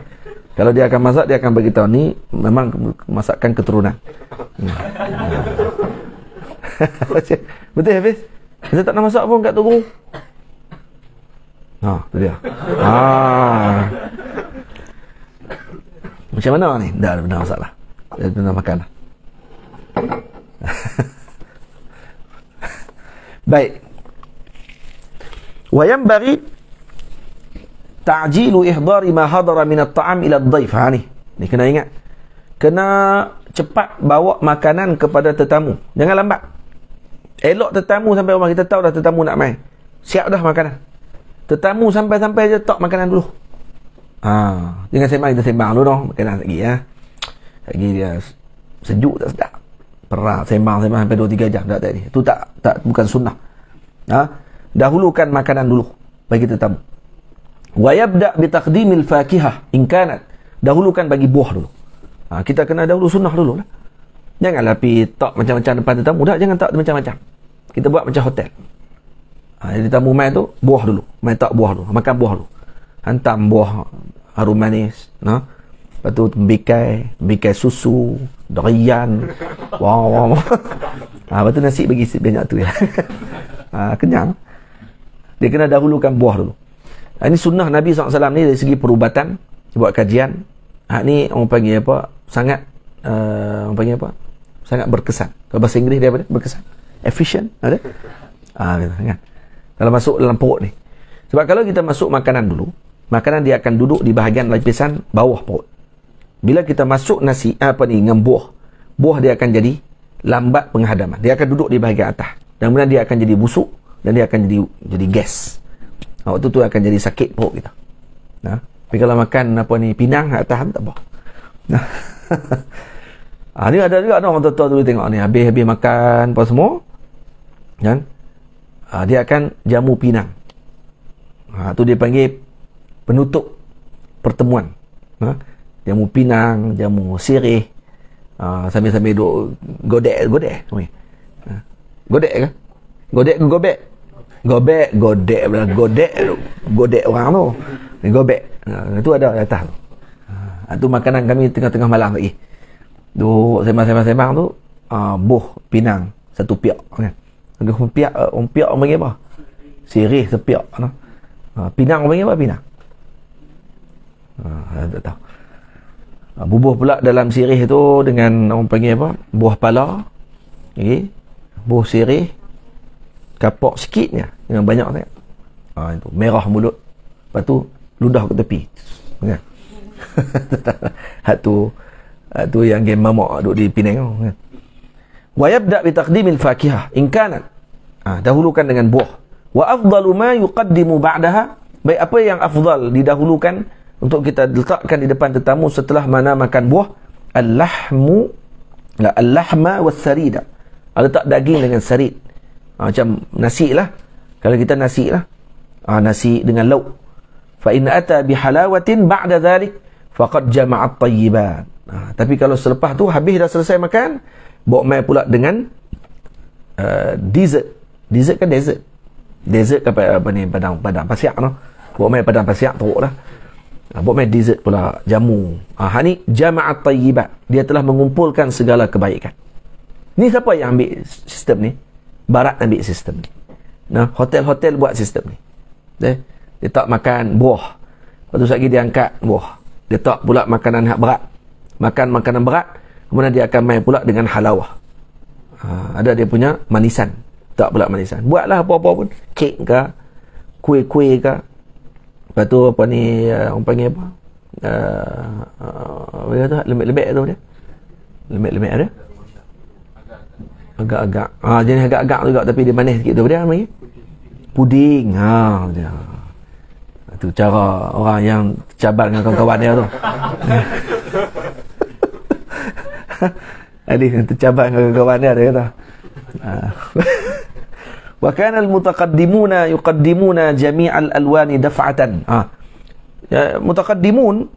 Kalau dia akan masak, dia akan beritahu ni memang masakan keturunan. Betul Hafiz? Saya tak nak masak pun kat toko. Tu dia. Macam mana ni? Dah benar masalah. Dah benar makan lah. Baik. Wa yanbaghi ta'jilu ihdari ma hadara min at-ta'am ila ad-dhaif. Ni kena ingat. Kena cepat bawa makanan kepada tetamu. Jangan lambat. Elok tetamu sampai rumah, kita tahu dah tetamu nak mai. Siap dah makanan. Tetamu sampai-sampai je tak makanan dulu. Jangan sembang, kita sembang dulu dong. Makanan lagi ya. Lagi dia sejuk tak sedap. Perak sembang sampai 2-3 jam tak tadi. Itu tak bukan sunnah. Dahulukan makanan dulu bagi tetamu. Wa yabda bi taqdimil fakihah in kanat. Dahulukan bagi buah dulu. Kita kena dahulu sunnah dulu lah. Janganlah pergi tak macam-macam depan tetamu. Dah, jangan tak macam-macam. Kita buat macam hotel. Jadi tetamu mai tu buah dulu. Mai tak buah dulu. Makan buah dulu. Hantam buah harum manis, lepas tu tembikai susu, durian. Wow. Lepas tu nasi bagi banyak tu ya. Kenyang. Dia kena dahulukan buah dulu. Ini sunnah Nabi SAW ni dari segi perubatan. Buat kajian. Ni orang panggil apa? Sangat sangat berkesan. Kalau bahasa Inggeris dia apa? Berkesan. Efficient. Ada? Kan? Kalau masuk dalam perut ni. Sebab kalau kita masuk makanan dulu, makanan dia akan duduk di bahagian lapisan bawah perut. Bila kita masuk nasi dengan buah dia akan jadi lambat penghadaman. Dia akan duduk di bahagian atas. Dan kemudian dia akan jadi busuk dan dia akan jadi gas. Waktu tu akan jadi sakit perut kita. Tapi kalau makan pinang atas tak apa. Ni ada juga orang tua-tua dulu tengok ni, habis makan apa semua kan, dia akan jamu pinang. Tu dia panggil penutup pertemuan. Jamu pinang, jamu sirih, sambil-sambil duk godek. Godek ke? Godek ke gobek? Godek orang tu. Gobek. Itu ada di atas tu. Itu makanan kami tengah-tengah malam lagi. Duk sembang-sembang tu, buh pinang satu piak kan. Piak orang panggil apa? Sirih sepiak no. Pinang orang panggil apa pinang? Saya tak tahu. Bubuh pula dalam sirih tu dengan orang panggil apa? Buah pala. Okey. Buah sirih kapok sikitnya dengan banyak sangat. Itu merah mulut. Lepas tu ludah ke tepi. Kan? Hatu yang game mamak duduk di Penang tu kan. Wa yabda bi taqdimil fakihah in kanat. Dahulukan dengan buah. Wa afdalu ma yuqaddimu ba'daha. Baik apa yang afdal didahulukan untuk kita letakkan di depan tetamu setelah mana makan buah, al-lahma was-sarida. Letak daging dengan sarid. Macam nasi lah. Kalau kita nasi lah. Nasi dengan lauk. Fa in ata bi halawatin ba'da dhalik faqad jama'at tayyiban. Tapi kalau selepas tu habis dah selesai makan, bawa mai pula dengan dessert. Dessert kan dessert. Dessert apa ni padang pasiak noh. Bawa mai padang pasiak teruk dah. Bawa mai dessert pula, jamu. Ni jama'at tayyiban. Dia telah mengumpulkan segala kebaikan. Ni siapa yang ambil sistem ni? Barat ambil sistem ni. Hotel-hotel buat sistem ni. Dia tak makan buah. Lepas tu lagi dia angkat buah. Dia tak pula makanan hak berat. Makan makanan berat, kemudian dia akan main pula dengan halawah. Ada dia punya manisan. Tak pula manisan. Buatlah apa-apa pun. Kek ke, kuih-kuih ke. Lepas tu apa ni, orang panggil apa? Apa tu? Lembek-lembek tu dia. Lembek-lembek ada. Agak-agak. Jenis agak-agak juga tapi dia manis sikit tu. Dia panggil puding. Dia. Itu cara orang yang cabar dengan kawan-kawan dia tu. Adik yang tercabar dengan kawan-kawan dia kata. Wa kana al-mutaqaddimuna yuqaddimuna jami'al alwani daf'atan. Mutaqaddimun,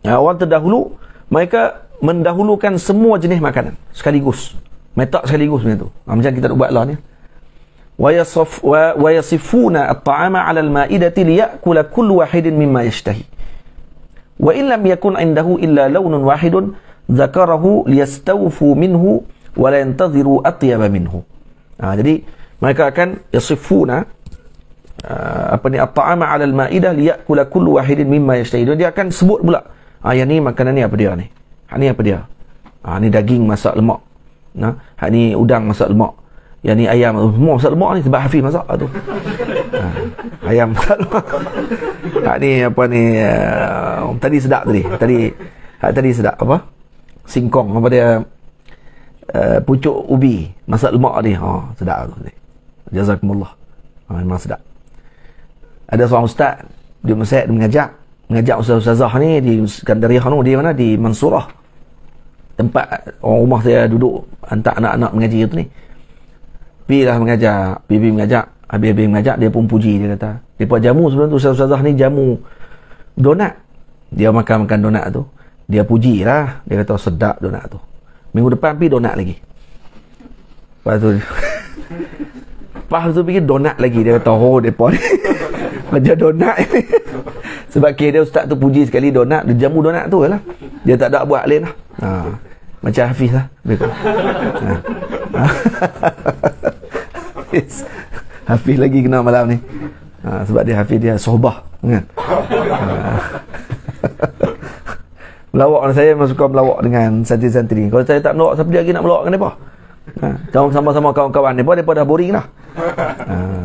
orang terdahulu, mereka mendahulukan semua jenis makanan sekaligus. Mereka tak sekaligus macam tu. Macam kita nak buat lah ni. ويصفون الطعام على المائدة ليأكل كل واحد مما يشتهي وإن لم يكن عنده إلا لون واحد ذكره ليستوفوا منه ولا ينتظروا أطيب منه. Jadi mereka akan yasifuna الطعام على المائدة ليأكل كل واحد مما يشتهي. Dia akan sebut pula, yang ni makanan ni apa dia ni, ni apa dia, ni daging masak lemak, ni udang masak lemak, yang ni ayam, semua masak lemak ni sebab Hafiz masak tu. Ayam masak lemak. Ni apa ni, tadi sedap tadi sedap apa? Singkong apa dia, pucuk ubi masak lemak ni. Sedap tu. Jazakumullah. Memang sedap. Ada seorang ustaz, dia mengajak ustaz-ustazah ni di Skandariyah ni, di mana, di Mansurah. Tempat orang rumah saya duduk hantar anak-anak mengaji tu ni. Pilah mengajak, Bibi mengajak, habis-habis mengajak, dia pun puji, dia kata, dia buat jamu sebelum tu, ustazah ni jamu donat. Dia makan donat tu, dia puji lah, dia kata sedap donat tu. Minggu depan pergi donat lagi. Lepas tu pergi donat lagi, dia kata depa ni kerja donat ni. Sebab dia ustaz tu puji sekali donat, dia jamu donat tu lah. Dia tak ada buat lain lah. Macam Hafiz lah. Hafiz lagi kena malam ni. Sebab dia Hafiz, dia sohbah kan. Melawak saya memang suka melawak dengan santri-santri. Kalau saya tak melawak, siapa lagi nak melawak dengan mereka? Sama-sama kawan-kawan mereka dah boring dah.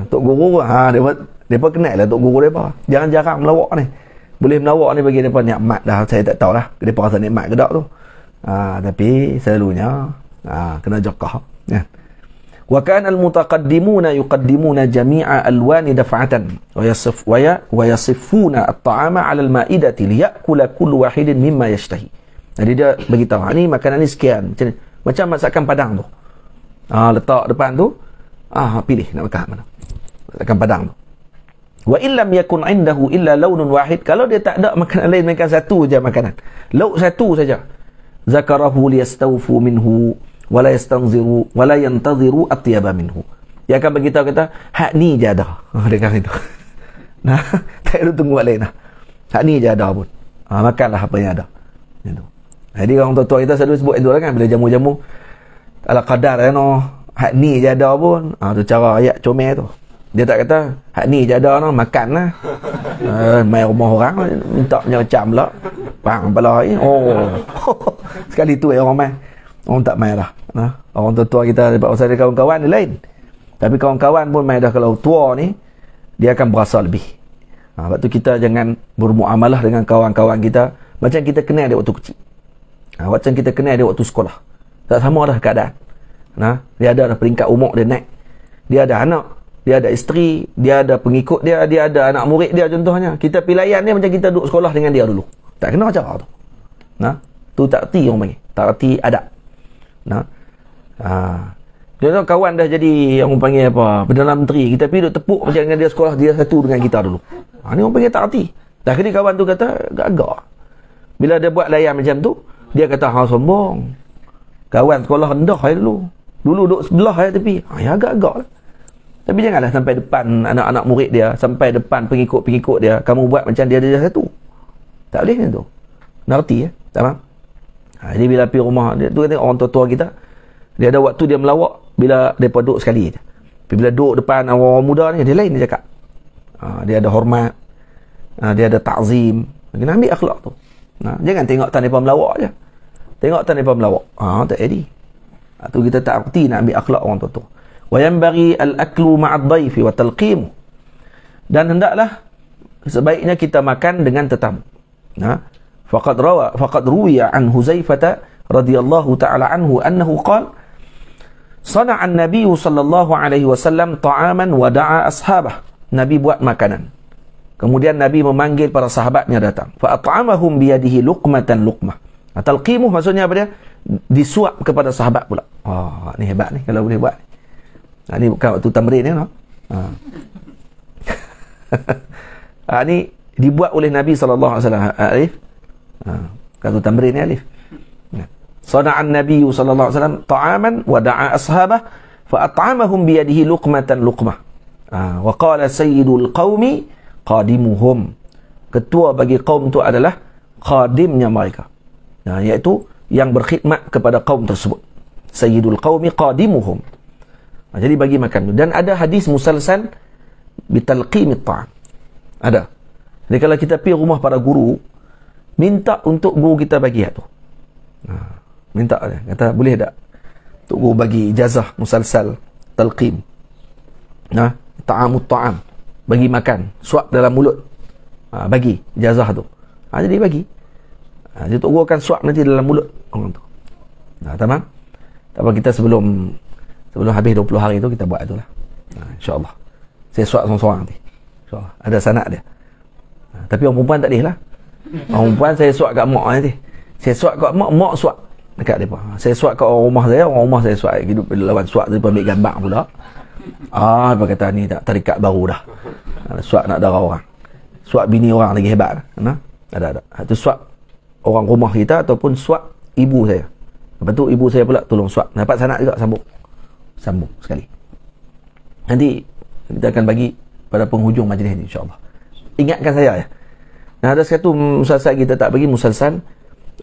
Tok Guru mereka kenal lah Tok Guru mereka. Jangan jarang melawak ni. Boleh melawak ni bagi mereka nikmat dah. Saya tak tahu lah mereka rasa nikmat ke tak tu. Tapi selalunya kena jokah ya. Wa kana al-mutaqaddimuna yuqaddimuna jami'a alwani daf'atan wa yasifuna at-ta'ama 'ala al-ma'idati liya'kula kullu wahidin mimma yashtahi. Jadi dia beritahu, ni makanan ni sekian, macam masakan Padang tu. Letak depan tu, pilih nak makan mana. Masakan Padang tu. Wa illam yakun 'indahu illa launun wahid, kalau dia tak ada makanan lain, makan satu je makanan, lauk satu saja, zakarahu liyastawfu minhu wala yastanziru wala yantaziru atyaba minhu. Dia akan beritahu kata, hak ni je ada. Dia kata itu. Nah, tak ada tunggu lain lah. Hak ni je ada pun. Makanlah apa yang ada. Itu. Jadi orang tua-tua kita selalu sebut itu lah kan, bila jamu-jamu ala qadar kan, hak ni je ada pun. Tu cara ayat comel tu. Dia tak kata hak ni je ada, makan lah. Main rumah orang minta macam pula. Bang pala ni. Sekali tu orang main. Orang tak main lah. Orang tua-tua kita pasal dia kawan-kawan dia lain. Tapi kawan-kawan pun main dah, kalau tua ni dia akan berasa lebih. Sebab tu kita jangan bermuamalah dengan kawan-kawan kita macam kita kenal dia waktu kecil. Macam kita kenal dia waktu sekolah. Tak sama dah keadaan. Dia ada peringkat umur dia naik. Dia ada anak, dia ada isteri, dia ada pengikut dia, dia ada anak murid dia contohnya. Kita pilihan dia macam kita duduk sekolah dengan dia dulu. Tak kena cara tu. Tu tak erti orang panggil. Tak erti adab. Dia tahu kawan dah jadi yang orang panggil apa, Perdana Menteri, kita pergi duduk tepuk macam dengan dia sekolah, dia satu dengan kita dulu. Ni orang panggil tak erti. Dah kini kawan tu kata gagak. Bila dia buat layan macam tu, dia kata sombong. Kawan sekolah rendah dulu duduk sebelah tepi. Ya agak-agak lah. Tapi janganlah sampai depan anak-anak murid dia, sampai depan pengikut-pengikut dia, kamu buat macam dia ada satu. Tak boleh macam tu. Ngerti ya? Tak faham? Jadi bila pergi rumah dia tu, orang tua-tua kita, dia ada waktu dia melawak bila mereka duduk sekali je. Bila duduk depan orang muda ni, dia lain dia cakap. Dia ada hormat, dia ada ta'zim. Kena ambil akhlak tu. Jangan tengok tan mereka melawak je. Tengok tan mereka melawak. Tak jadi. Tu kita tak erti nak ambil akhlak orang tua-tua. Wa yanbaghi al-aklu ma'ad dhaifi wa talqim. Dan hendaklah sebaiknya kita makan dengan tetamu. Faqad ruwiya an Huzaifah radhiyallahu ta'ala anhu annahu qala sana'a an-nabiy sallallahu alaihi wasallam ta'aman wa da'a ashabah. Nabi buat makanan. Kemudian Nabi memanggil para sahabatnya datang. Fa at'amahum bi yadihi luqmatan luqmah. Talqimuh maksudnya apa dia? Disuap kepada sahabat pula. Ni hebat ni kalau boleh buat. Ni bukan waktu tamrin ni, ni dibuat oleh Nabi sallallahu alaihi wasallam. Alif. Kata tamrin ni alif. Sana'an Nabi sallallahu alaihi wasallam ta'aman wa da'a ashabah fa at'amahum bi yadihi luqmatan luqmah. Wa qala sayyidul qaumi qadimuhum. Ketua bagi kaum itu adalah khadimnya mereka. Iaitu yang berkhidmat kepada kaum tersebut. Sayyidul qaumi qadimuhum. Jadi bagi makan. Dan ada hadis musalsal bitalqimit ta'am. Ada. Jadi kalau kita pergi rumah para guru, minta untuk guru kita bagi tu. Minta dia. Kata boleh tak untuk guru bagi ijazah musalsal talqim. Ta'amut ta'am. Bagi makan. Suap dalam mulut. Bagi ijazah tu. Jadi bagi. Jadi Tok Guru akan suap nanti dalam mulut orang tu. Tamam? Tak apa, kita sebelum habis 20 hari tu kita buat itulah. InsyaAllah. Saya suap seorang-seorang nanti. InsyaAllah. Ada sanak dia. Tapi orang perempuan tak boleh lah. Orang perempuan saya suap kat mak nanti. Saya suap kat mak suap dekat mereka. Saya suap kat orang rumah saya suap. Hidup lawan suap tu ambil gambar pula. Apa kata ni tak tarikat baru dah. Suap nak darah orang. Suap bini orang lagi hebat. Ada. Itu suap orang rumah kita ataupun suap ibu saya. Lepas tu ibu saya pula tolong suap. Dapat sanak juga sambung sekali. Nanti kita akan bagi pada penghujung majlis ni insya-Allah. Ingatkan saya ya. Ada satu musalsal kita tak bagi musalsal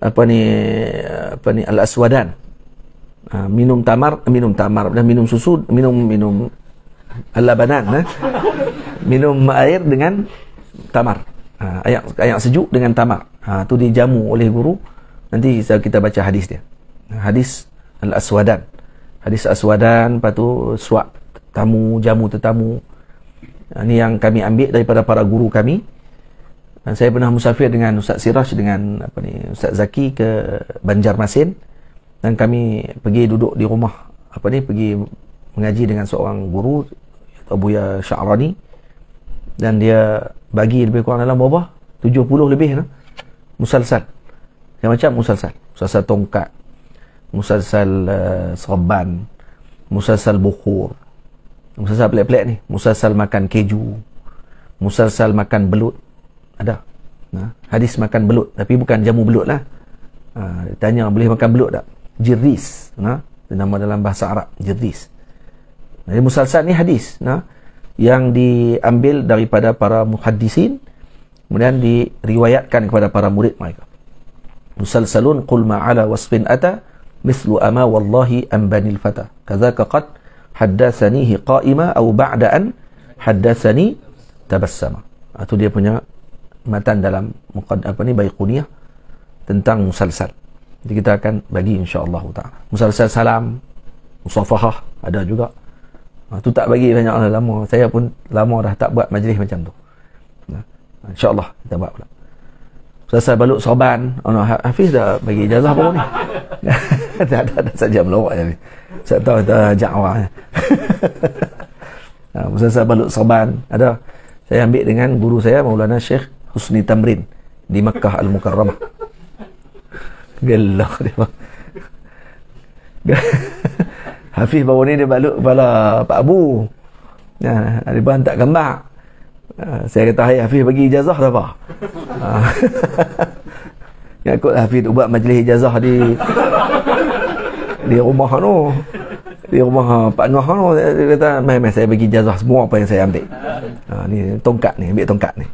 apa ni al-aswadan. Minum tamar dan minum susu, minum al-labanan, minum air dengan tamar. Air sejuk dengan tamar. Tu dijamu oleh guru. Nanti kita baca hadis dia. Hadis al-aswadan. Hadis aswadan, lepas tu suap jamu tetamu. Ini yang kami ambil daripada para guru kami. Saya pernah musafir dengan Ustaz Siraj dengan Ustaz Zaki ke Banjarmasin, dan kami pergi duduk di rumah pergi mengaji dengan seorang guru Abuya Sya'rani, dan dia bagi lebih kurang dalam berapa 70 lebih musalsal. Macam musalsal tongkat, musalsal serban, musalsal bukhur, musalsal pelik-pelik ni, musalsal makan keju, musalsal makan belut. Ada hadis makan belut, tapi bukan jamu belut lah. Tanya boleh makan belut tak? Jiris, nama dalam bahasa Arab, Jadis. Jadi musalsal ni hadis, yang diambil daripada para muhaddisin, kemudian diriwayatkan kepada para murid mereka. Musalsalun qul ma'ala wasfin ata mithlu ama wallahi ambanil fata kadzaka qad haddatsanihi qa'ima aw ba'da an haddatsani tabassama. Itu dia punya matan dalam Baiquniyah tentang musalsal. Jadi kita akan bagi insya-Allah taala. Musalsal salam, musafahah ada juga. Tu tak bagi banyak lama. Saya pun lama dah tak buat majlis macam tu. InsyaAllah kita buat pula. Musalsal balut sorban. Hafiz dah bagi ijazah apa ni? Dah saja melawak je ni. Saya tahu dah ja'wah. Musalsal balut sorban ada. Saya ambil dengan guru saya Maulana Syekh Husni Tamrin di Makkah Al-Mukarramah. Gelak dia. Hafiz baru ni dia balut kepala Pak Abu. Dia pun hantar gambar. Saya kata, hai Hafiz bagi ijazah tak apa? Yang ikut Hafiz buat majlis ijazah di rumah tu. Di rumah Pak Noah tu. Dia kata, mai saya bagi ijazah semua apa yang saya ambil. Ni tongkat ni, ambil tongkat ni.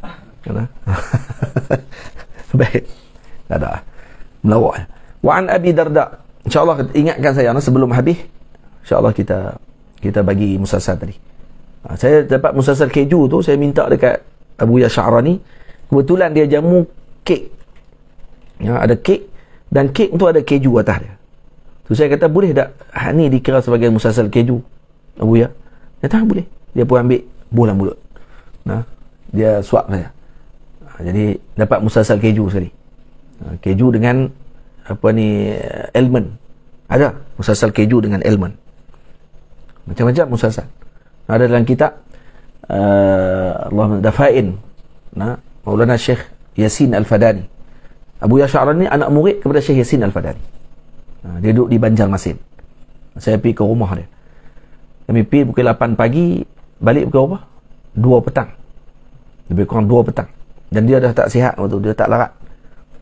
Baik. Tak ada. Melawak. Wa'an Abi Darda. InsyaAllah ingatkan saya sebelum habis. InsyaAllah kita bagi musalsal tadi. Saya dapat musalsal keju tu, saya minta dekat Abu Yash'arani. Kebetulan dia jamu kek. Ada kek dan kek tu ada keju atas dia. Tu saya kata boleh tak ni dikira sebagai musalsal keju Abu Ya? Dia kata boleh. Dia pun ambil bola mulut. Dia suap saya. Jadi dapat musalsal keju sekali. Keju dengan almond. Ada musalsal keju dengan almond. Macam-macam musalsal. Ada dalam kitab Allah Dafain Maulana Syekh Yasin Al-Fadani. Abu Yash'arani ni anak murid kepada Syekh Yasin Al-Fadani. Dia duduk di Banjarmasin. Saya pergi ke rumah dia. Kami pergi pukul 8 pagi, balik pukul berapa? 2 petang. Lebih kurang 2 petang. Dan dia dah tak sihat waktu, dia tak larat.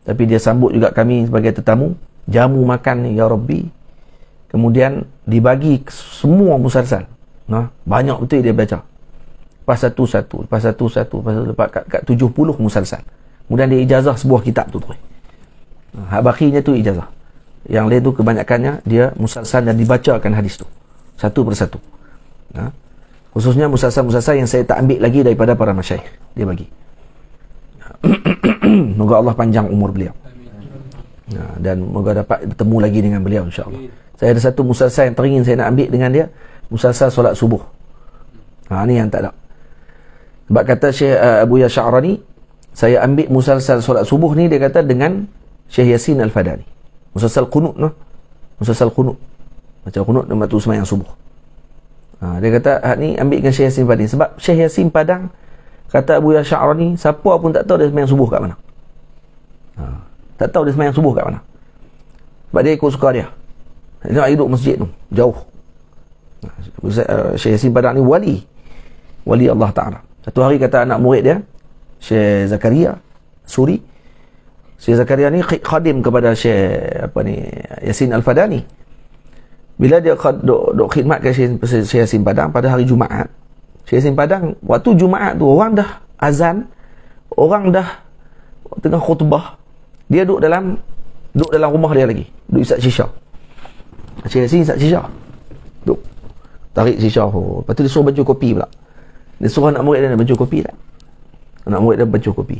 Tapi dia sambut juga kami sebagai tetamu. Jamu makan ni, ya Rabbi. Kemudian dibagi semua musalsal. Banyak betul dia baca. Lepas satu-satu. Lepas kat 70 musalsal. Kemudian dia ijazah sebuah kitab tu. Hak bakinya tu ijazah. Yang lain tu kebanyakannya dia musalsal dan dibacakan hadis tu. Satu persatu. Khususnya musalsal-musalsal yang saya tak ambil lagi daripada para masyayikh. Dia bagi. Moga Allah panjang umur beliau. Dan moga dapat bertemu lagi dengan beliau insya-Allah. Saya ada satu musalsal yang teringin saya nak ambil dengan dia, musalsal solat subuh. Ni yang tak ada. Sebab kata Syekh Abu Yash'arani, saya ambil musalsal solat subuh ni, dia kata dengan Syekh Yasin Al-Fadani. Musalsal qunut Musalsal qunut. Macam qunut dan waktu sembahyang subuh. Dia kata ni ambil dengan Syekh Yasin Padang. Sebab Syekh Yasin Padang kata Abu Yash'arani, siapa pun tak tahu dia sembahyang subuh kat mana. Tak tahu dia sembahyang subuh kat mana. Sebab dia ikut suka dia. Dia duduk masjid tu, jauh. Syekh Yasin Padang ni wali Allah Ta'ala. Satu hari kata anak murid dia, Syekh Zakaria Suri, Syekh Zakaria ni khadim kepada Syekh Yasin Al-Fadani. Bila dia duk khidmat ke Syekh Yasin Padang pada hari Jumaat, Syekh Yasin Padang waktu Jumaat tu orang dah azan, orang dah tengah khutbah, dia duduk dalam rumah dia lagi, duduk isap shisha. Syekh Yasin isap shisha, duduk tarik shisha. Lepas tu dia suruh baju kopi pula. Dia suruh anak murid dia baju kopi tak? Anak murid dia baju kopi.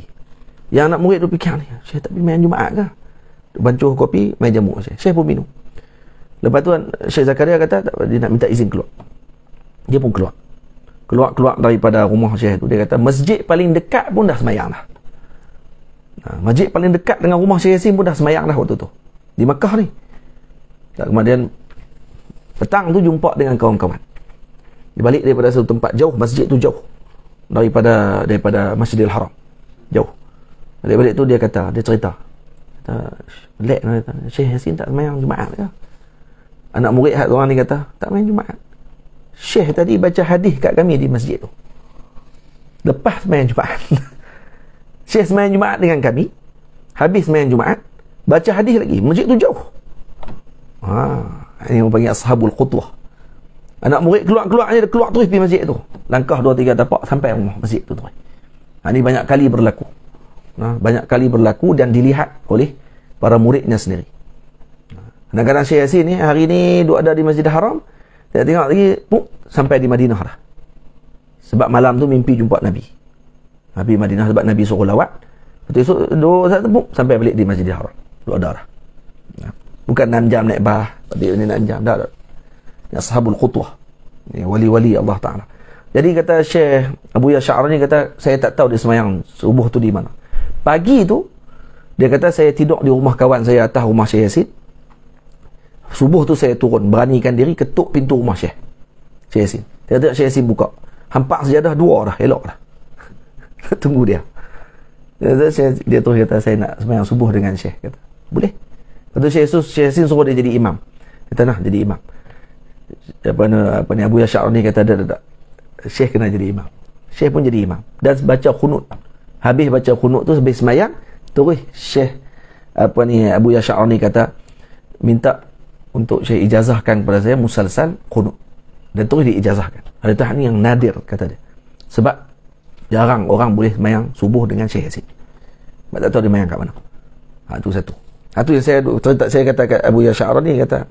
Yang anak murid tu fikir ni, Syekh tak pergi main Jumaat ke? Bancuh kopi, main jamu. Syekh pun minum. Lepas tu Syekh Zakaria kata dia nak minta izin keluar. Dia pun keluar daripada rumah Syekh tu. Dia kata masjid paling dekat pun dah semayang dah. Masjid paling dekat dengan rumah Syekh Yasin pun dah semayang dah waktu tu, di Makkah ni. Kemudian petang tu jumpa dengan kawan-kawan. Dia balik daripada satu tempat jauh, masjid tu jauh daripada Masjidil Haram, jauh. Balik tu dia cerita, melek, Syekh Yasin tak semayang Jumaat ke? Anak murid hak orang ni kata tak main Jumaat. Syekh tadi baca hadis kat kami di masjid tu, lepas semayang Jumaat. Syekh semayang Jumaat dengan kami, habis semayang Jumaat, baca hadis lagi, masjid tu jauh. Ini orang panggil ashabul khutwah. Anak murid keluar dia keluar terus pergi masjid tu. Langkah 2-3 tapak sampai rumah masjid tu terus. Ini banyak kali berlaku. Banyak kali berlaku dan dilihat oleh para muridnya sendiri. Kadang-kadang Syekh Yasin ni hari ni duduk ada di Masjidil Haram, saya tengok lagi sampai di Madinah dah. Sebab malam tu mimpi jumpa Nabi. Nabi Madinah sebab Nabi suruh lawat. Lepas tu esok sampai balik di Masjidil Haram. Duduk ada dah. Bukan 6 jam naik bah, tadi ni 6 jam dah. Ni ashabul khutwah. Ni wali-wali Allah Taala. Jadi kata Syekh Abu Yash'ar ni kata, saya tak tahu dia semayang subuh tu di mana. Pagi tu dia kata saya tidur di rumah kawan saya atas rumah Syekh Yasin. Subuh tu saya turun, beranikan diri ketuk pintu rumah Syekh Yasin. Tiba-tiba Syekh Yasin buka. Hampak sajadah 2 dah, elok dah. Tunggu dia. Dia terus kata saya nak sembahyang subuh dengan Syekh. Kata, boleh. Lepas tu Syekh Yasin suruh dia jadi imam. Kata nah jadi imam. Apa ni Abu Yash'ar ni kata ada. Syekh kena jadi imam. Syekh pun jadi imam. Dan baca khunut. Habis baca khunut tu habis sembahyang, terus Syekh Abu Yash'ar ni kata minta untuk Syekh ijazahkan kepada saya musalsal khunut. Dan terus diijazahkan. Ada tahap ni yang nadir kata dia. Sebab jarang orang boleh sembahyang subuh dengan Syekh Yasin. Sebab tak tahu dia sembahyang kat mana. Itu satu. Itu yang saya kata kat Abu Yash'ar ni kata,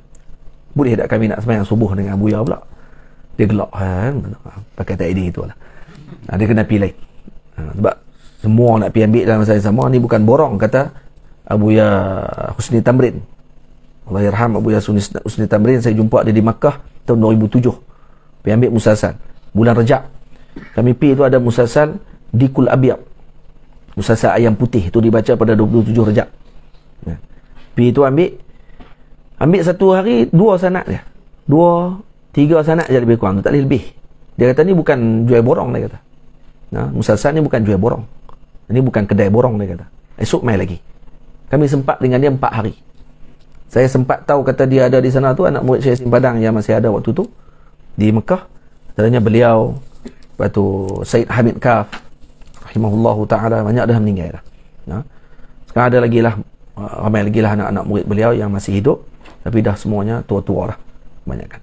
boleh tak kami nak sembahyang subuh dengan Abu Ya pula? Dia gelak pakai takdir itu lah. Dia kena pilih. Sebab semua nak pergi ambil dalam masa yang sama. Ni bukan borong kata Abu Ya Husni Tamrin. Allah yarham Abu Ya Husni Tamrin. Saya jumpa dia di Makkah tahun 2007. Pergi ambil musalsal bulan Rejab. Kami pergi tu ada musalsal Dikul Abiyab, musalsal ayam putih tu dibaca pada 27 Rejab. Pergi tu ambil satu hari 2 sanad dia, 2-3 sanad je lebih kurang, tak boleh lebih. Dia kata ni bukan jual borong, dia kata. Musalsal ni bukan jual borong, ini bukan kedai borong, dia kata. Esok mai lagi. Kami sempat dengan dia 4 hari. Saya sempat tahu kata dia ada di sana tu, anak murid Syekh Yasin Padang yang masih ada waktu tu di Mekah. Katanya beliau, lepas tu Said Hamid Kaf rahimahullahu ta'ala, banyak dah meninggal dah. Sekarang ada lagi lah, ramai lagi lah anak-anak murid beliau yang masih hidup, tapi dah semuanya tua-tua dah kebanyakan.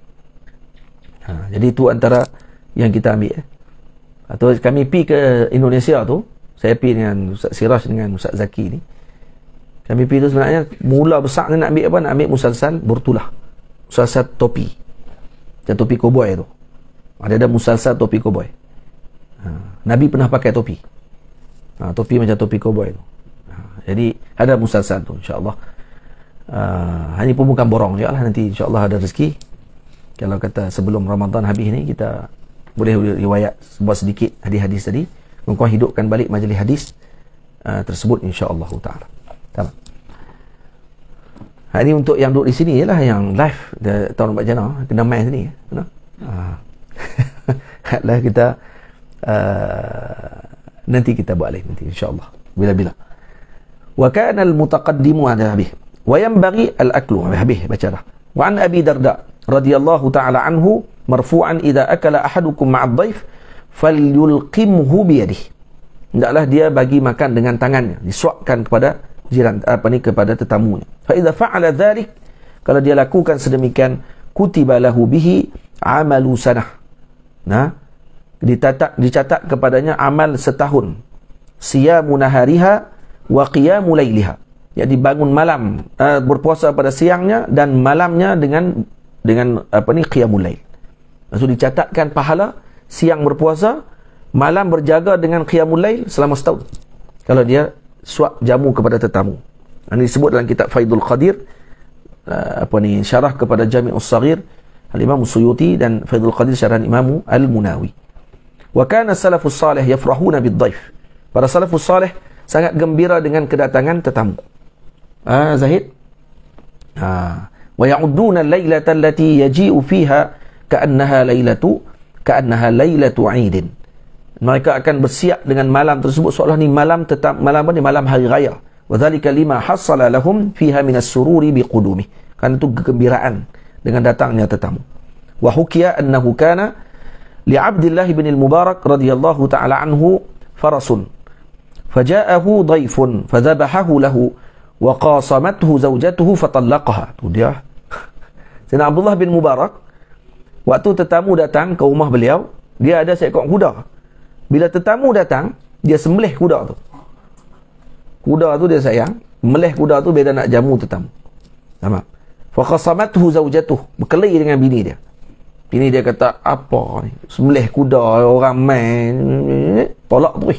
Jadi itu antara yang kita ambil. Atau kami pergi ke Indonesia tu, saya pergi dengan Ustaz Siraj dengan Ustaz Zaki ni. Kami pergi tu sebenarnya mula besar ni nak ambil apa? Nak ambil musalsal Burtulah, musalsal topi, macam topi koboi tu. Ada musalsal topi koboi. Nabi pernah pakai topi. Topi macam topi koboi tu. Jadi ada musalsal tu, insya-Allah. Ini pun bukan borong je lah, nanti insya-Allah ada rezeki. Kalau kata sebelum Ramadan habis ni, kita boleh riwayat sebuah sedikit hadis-hadis tadi, mungkin hidupkan balik majlis hadis tersebut insya-Allah taala. Tamam. Ini untuk yang duduk di sini ialah yang live tahun Pak Jana kena main sini, kena. Lah kita nanti kita buat lagi nanti insya-Allah bila-bila. Wa kana al-mutaqaddimu ala bih wa yanbaghi al-aklu habis baca dah. Wa an Abi Darda radhiyallahu ta'ala anhu marfu'an idza akala ahadukum ma'a ad-dhaif falyulqimhu bi yadihi. Hendaklah dia bagi makan dengan tangannya, disuapkan kepada jiran kepada tetamunya. Fa idza fa'ala dhalik, kalau dia lakukan sedemikian, kutiba lahu bihi amalu sanah. Dicatat kepadanya amal setahun. Siyamu nahariha wa qiyamu lailiha. Jadi bangun malam, berpuasa pada siangnya dan malamnya dengan qiyamul lail. Maksud dicatatkan pahala siang berpuasa, malam berjaga dengan qiyamul lail selama setahun. Kalau dia suap jamu kepada tetamu. Ini disebut dalam kitab Faidul Qadir, syarah kepada Jami'us Saghir Al-Imam Suyuti, dan Faidul Qadir syarahan Imam Al-Munawi. Wa kana salafus salih yafrahuna bid-dhaif. Para salafus salih sangat gembira dengan kedatangan tetamu. Zahid. Wa ya'udduna al-lailata allati yaji'u fiha ka'annaha lailatu 'aidin. Mereka akan bersiap dengan malam tersebut seolah ni malam hari raya. Wa dzalika lima hassala lahum fiha min as-sururi biqudumi. Kan itu kegembiraan dengan datangnya tetamu. Wa hukiya annahu kana li Abdullah bin al-Mubarak radhiyallahu ta'ala anhu farasun faja'ahu dhaifun fadhabahahu lahu wa qasamathu zawjatuhu fatallaqaha. Tu dia Sayyidina Abdullah bin Mubarak, waktu tetamu datang ke rumah beliau, dia ada seekor kuda. Bila tetamu datang, dia sembelih kuda tu. Kuda tu dia sayang, melih kuda tu bila nak jamu tetamu. Faham? Fa khasamathu zawjatuh, berkelahi dengan bini dia. Bini dia kata, apa ni? Sembelih kuda orang main. Tolak tu.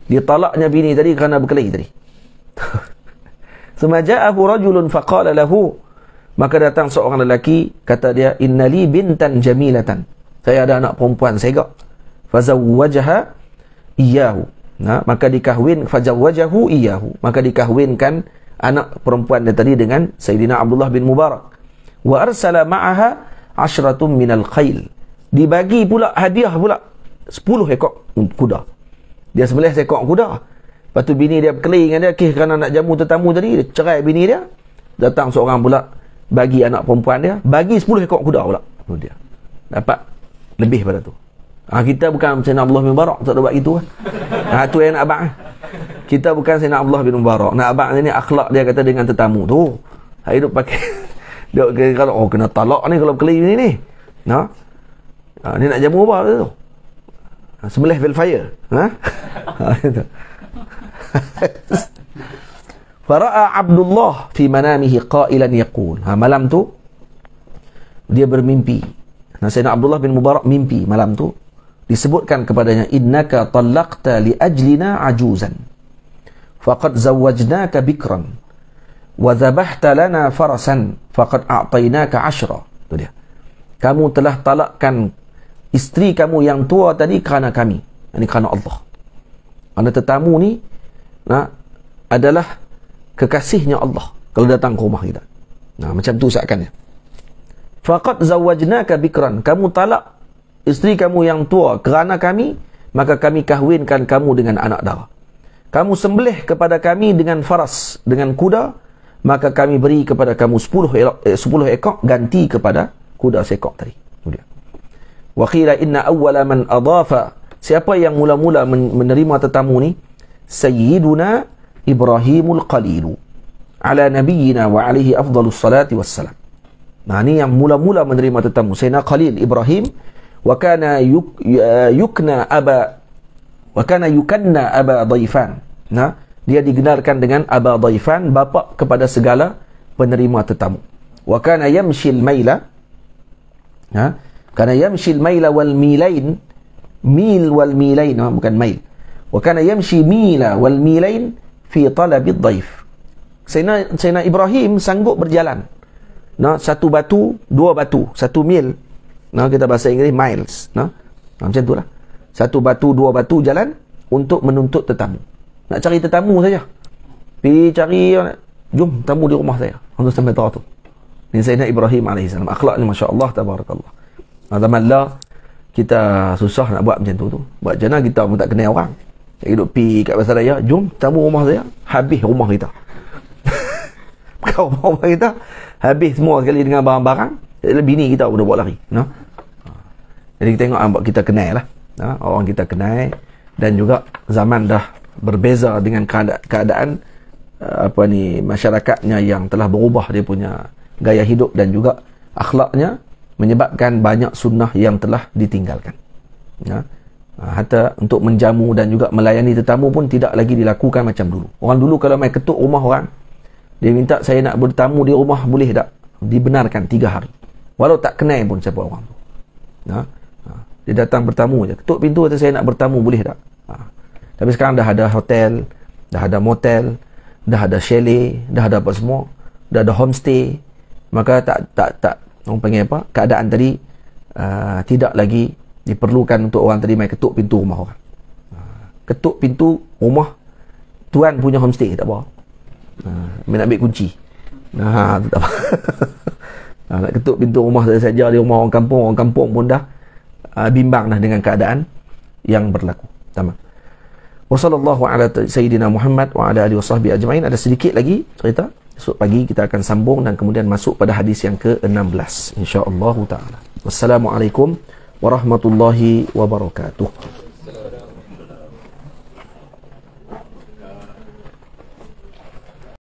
Dia talaknya bini tadi kerana berkelahi tadi. Semaja'ahu rajulun faqala lahu, maka datang seorang lelaki, kata dia, innali bintan jamilatan, saya ada anak perempuan segak. Fazawwajaha iyyahu, maka fazawwajahu iyyahu, maka dikahwinkan anak perempuan dia tadi dengan Sayyidina Abdullah bin Mubarak. Wa arsala ma'aha 'ashratun minal khayl, dibagi pula hadiah pula 10 ekor kuda. Dia sembelih seekor kuda. Lepas tu bini dia berkelahi dengan dia, kerana nak jamu tetamu tadi, dia cerai bini dia. Datang seorang pula bagi anak perempuan dia, bagi 10 ekor kuda pula. Dia dapat lebih pada tu. Kita bukan Sayyidina Abdullah bin Mubarak, tak ada buat gitu. Tu yang nak abang. Kita bukan Sayyidina Abdullah bin Mubarak. Nak abang ni akhlak dia kata dengan tetamu tu. Hidup pakai dia kalau kena talak ni kalau berkelahi ni. Ni nak jamu apa tu? Sembelih bil fire. Fara'a Abdullah fi manamihi qailan yaqul. Malam tu dia bermimpi. Sayyidina Abdullah bin Mubarak mimpi malam tu, disebutkan kepadanya, innaka talaqta li ajlina ajuzan faqad zawwajnaka bikran wa dhabahta lana farasan faqad a'tainaka 10. Tu dia. Kamu telah talakkan isteri kamu yang tua tadi kerana kami. Ini kerana Allah. Kerana tetamu ni adalah kekasihnya Allah kalau datang ke rumah kita. Macam tu seakannya. Faqad zawwajnaka bikran, kamu talak isteri kamu yang tua kerana kami, maka kami kahwinkan kamu dengan anak dara. Kamu sembelih kepada kami dengan faras, dengan kuda, maka kami beri kepada kamu 10 ekor ganti kepada kuda seekor tadi. Wa qila inna awwala man adafa, siapa yang mula-mula menerima tetamu ni, Sayyiduna Ibrahimul Qalilu ala nabiyyina wa alaihi afdalus salati wassalam. Ni yang mula-mula menerima tetamu, Sayyidina Khalil Ibrahim. Wa kana yukanna Aba Dhaifan. Dia digenarkan dengan Aba Dhaifan, bapa kepada segala penerima tetamu. Wa kana yamshil maila, kana yamshil maila wal milain, mil wal milain, bukan mail. Wa kana yamshi mila wal milain fi talabid dhaif. Sayyidina Ibrahim sanggup berjalan, satu batu, dua batu, 1 mil. Kita bahasa Inggeris miles. Macam tu lah. 1 batu, 2 batu jalan untuk menuntut tetamu. Nak cari tetamu saja. Pergi cari, jom tamu di rumah saya. Untuk sampai tahu tu. Ini Sayyidina Ibrahim AS. Akhlak ni Masya Allah, Tabarakallah. Alhamdulillah, kita susah nak buat macam tu. Buat macam mana kita pun tak kenal orang. Kita duduk pergi kat pasar raya, jom tamu rumah saya. Habis rumah kita. Kau rumah kita, habis semua sekali dengan barang-barang. Bini kita pun dah buat lari. Jadi kita tengok kita kenal lah. Orang kita kenal. Dan juga zaman dah berbeza dengan keadaan masyarakatnya yang telah berubah dia punya gaya hidup dan juga akhlaknya, menyebabkan banyak sunnah yang telah ditinggalkan. Hatta untuk menjamu dan juga melayani tetamu pun tidak lagi dilakukan macam dulu. Orang dulu kalau main ketuk rumah orang, dia minta, saya nak bertamu di rumah, boleh tak? Dibenarkan 3 hari. Walau tak kenal pun siapa orang tu. Dia datang bertamu je. Ketuk pintu, kata saya nak bertamu, boleh tak? Tapi sekarang dah ada hotel, dah ada motel, dah ada chalet, dah ada apa semua, dah ada homestay. Maka tak orang panggil apa, keadaan tadi tidak lagi diperlukan untuk orang tadi main ketuk pintu rumah orang. Ketuk pintu rumah tuan punya homestay, tak apa. Nak ambil kunci. Tu tak apa. Nak ketuk pintu rumah saja di rumah orang kampung pun dah bimbang dah dengan keadaan yang berlaku. Tamam. Wassallallahu ala sayyidina Muhammad wa ala alihi wasahbihi ajma'in. Ada sedikit lagi cerita. Esok pagi kita akan sambung dan kemudian masuk pada hadis yang ke-16 insya-Allah taala. Wassalamualaikum warahmatullahi wabarakatuh.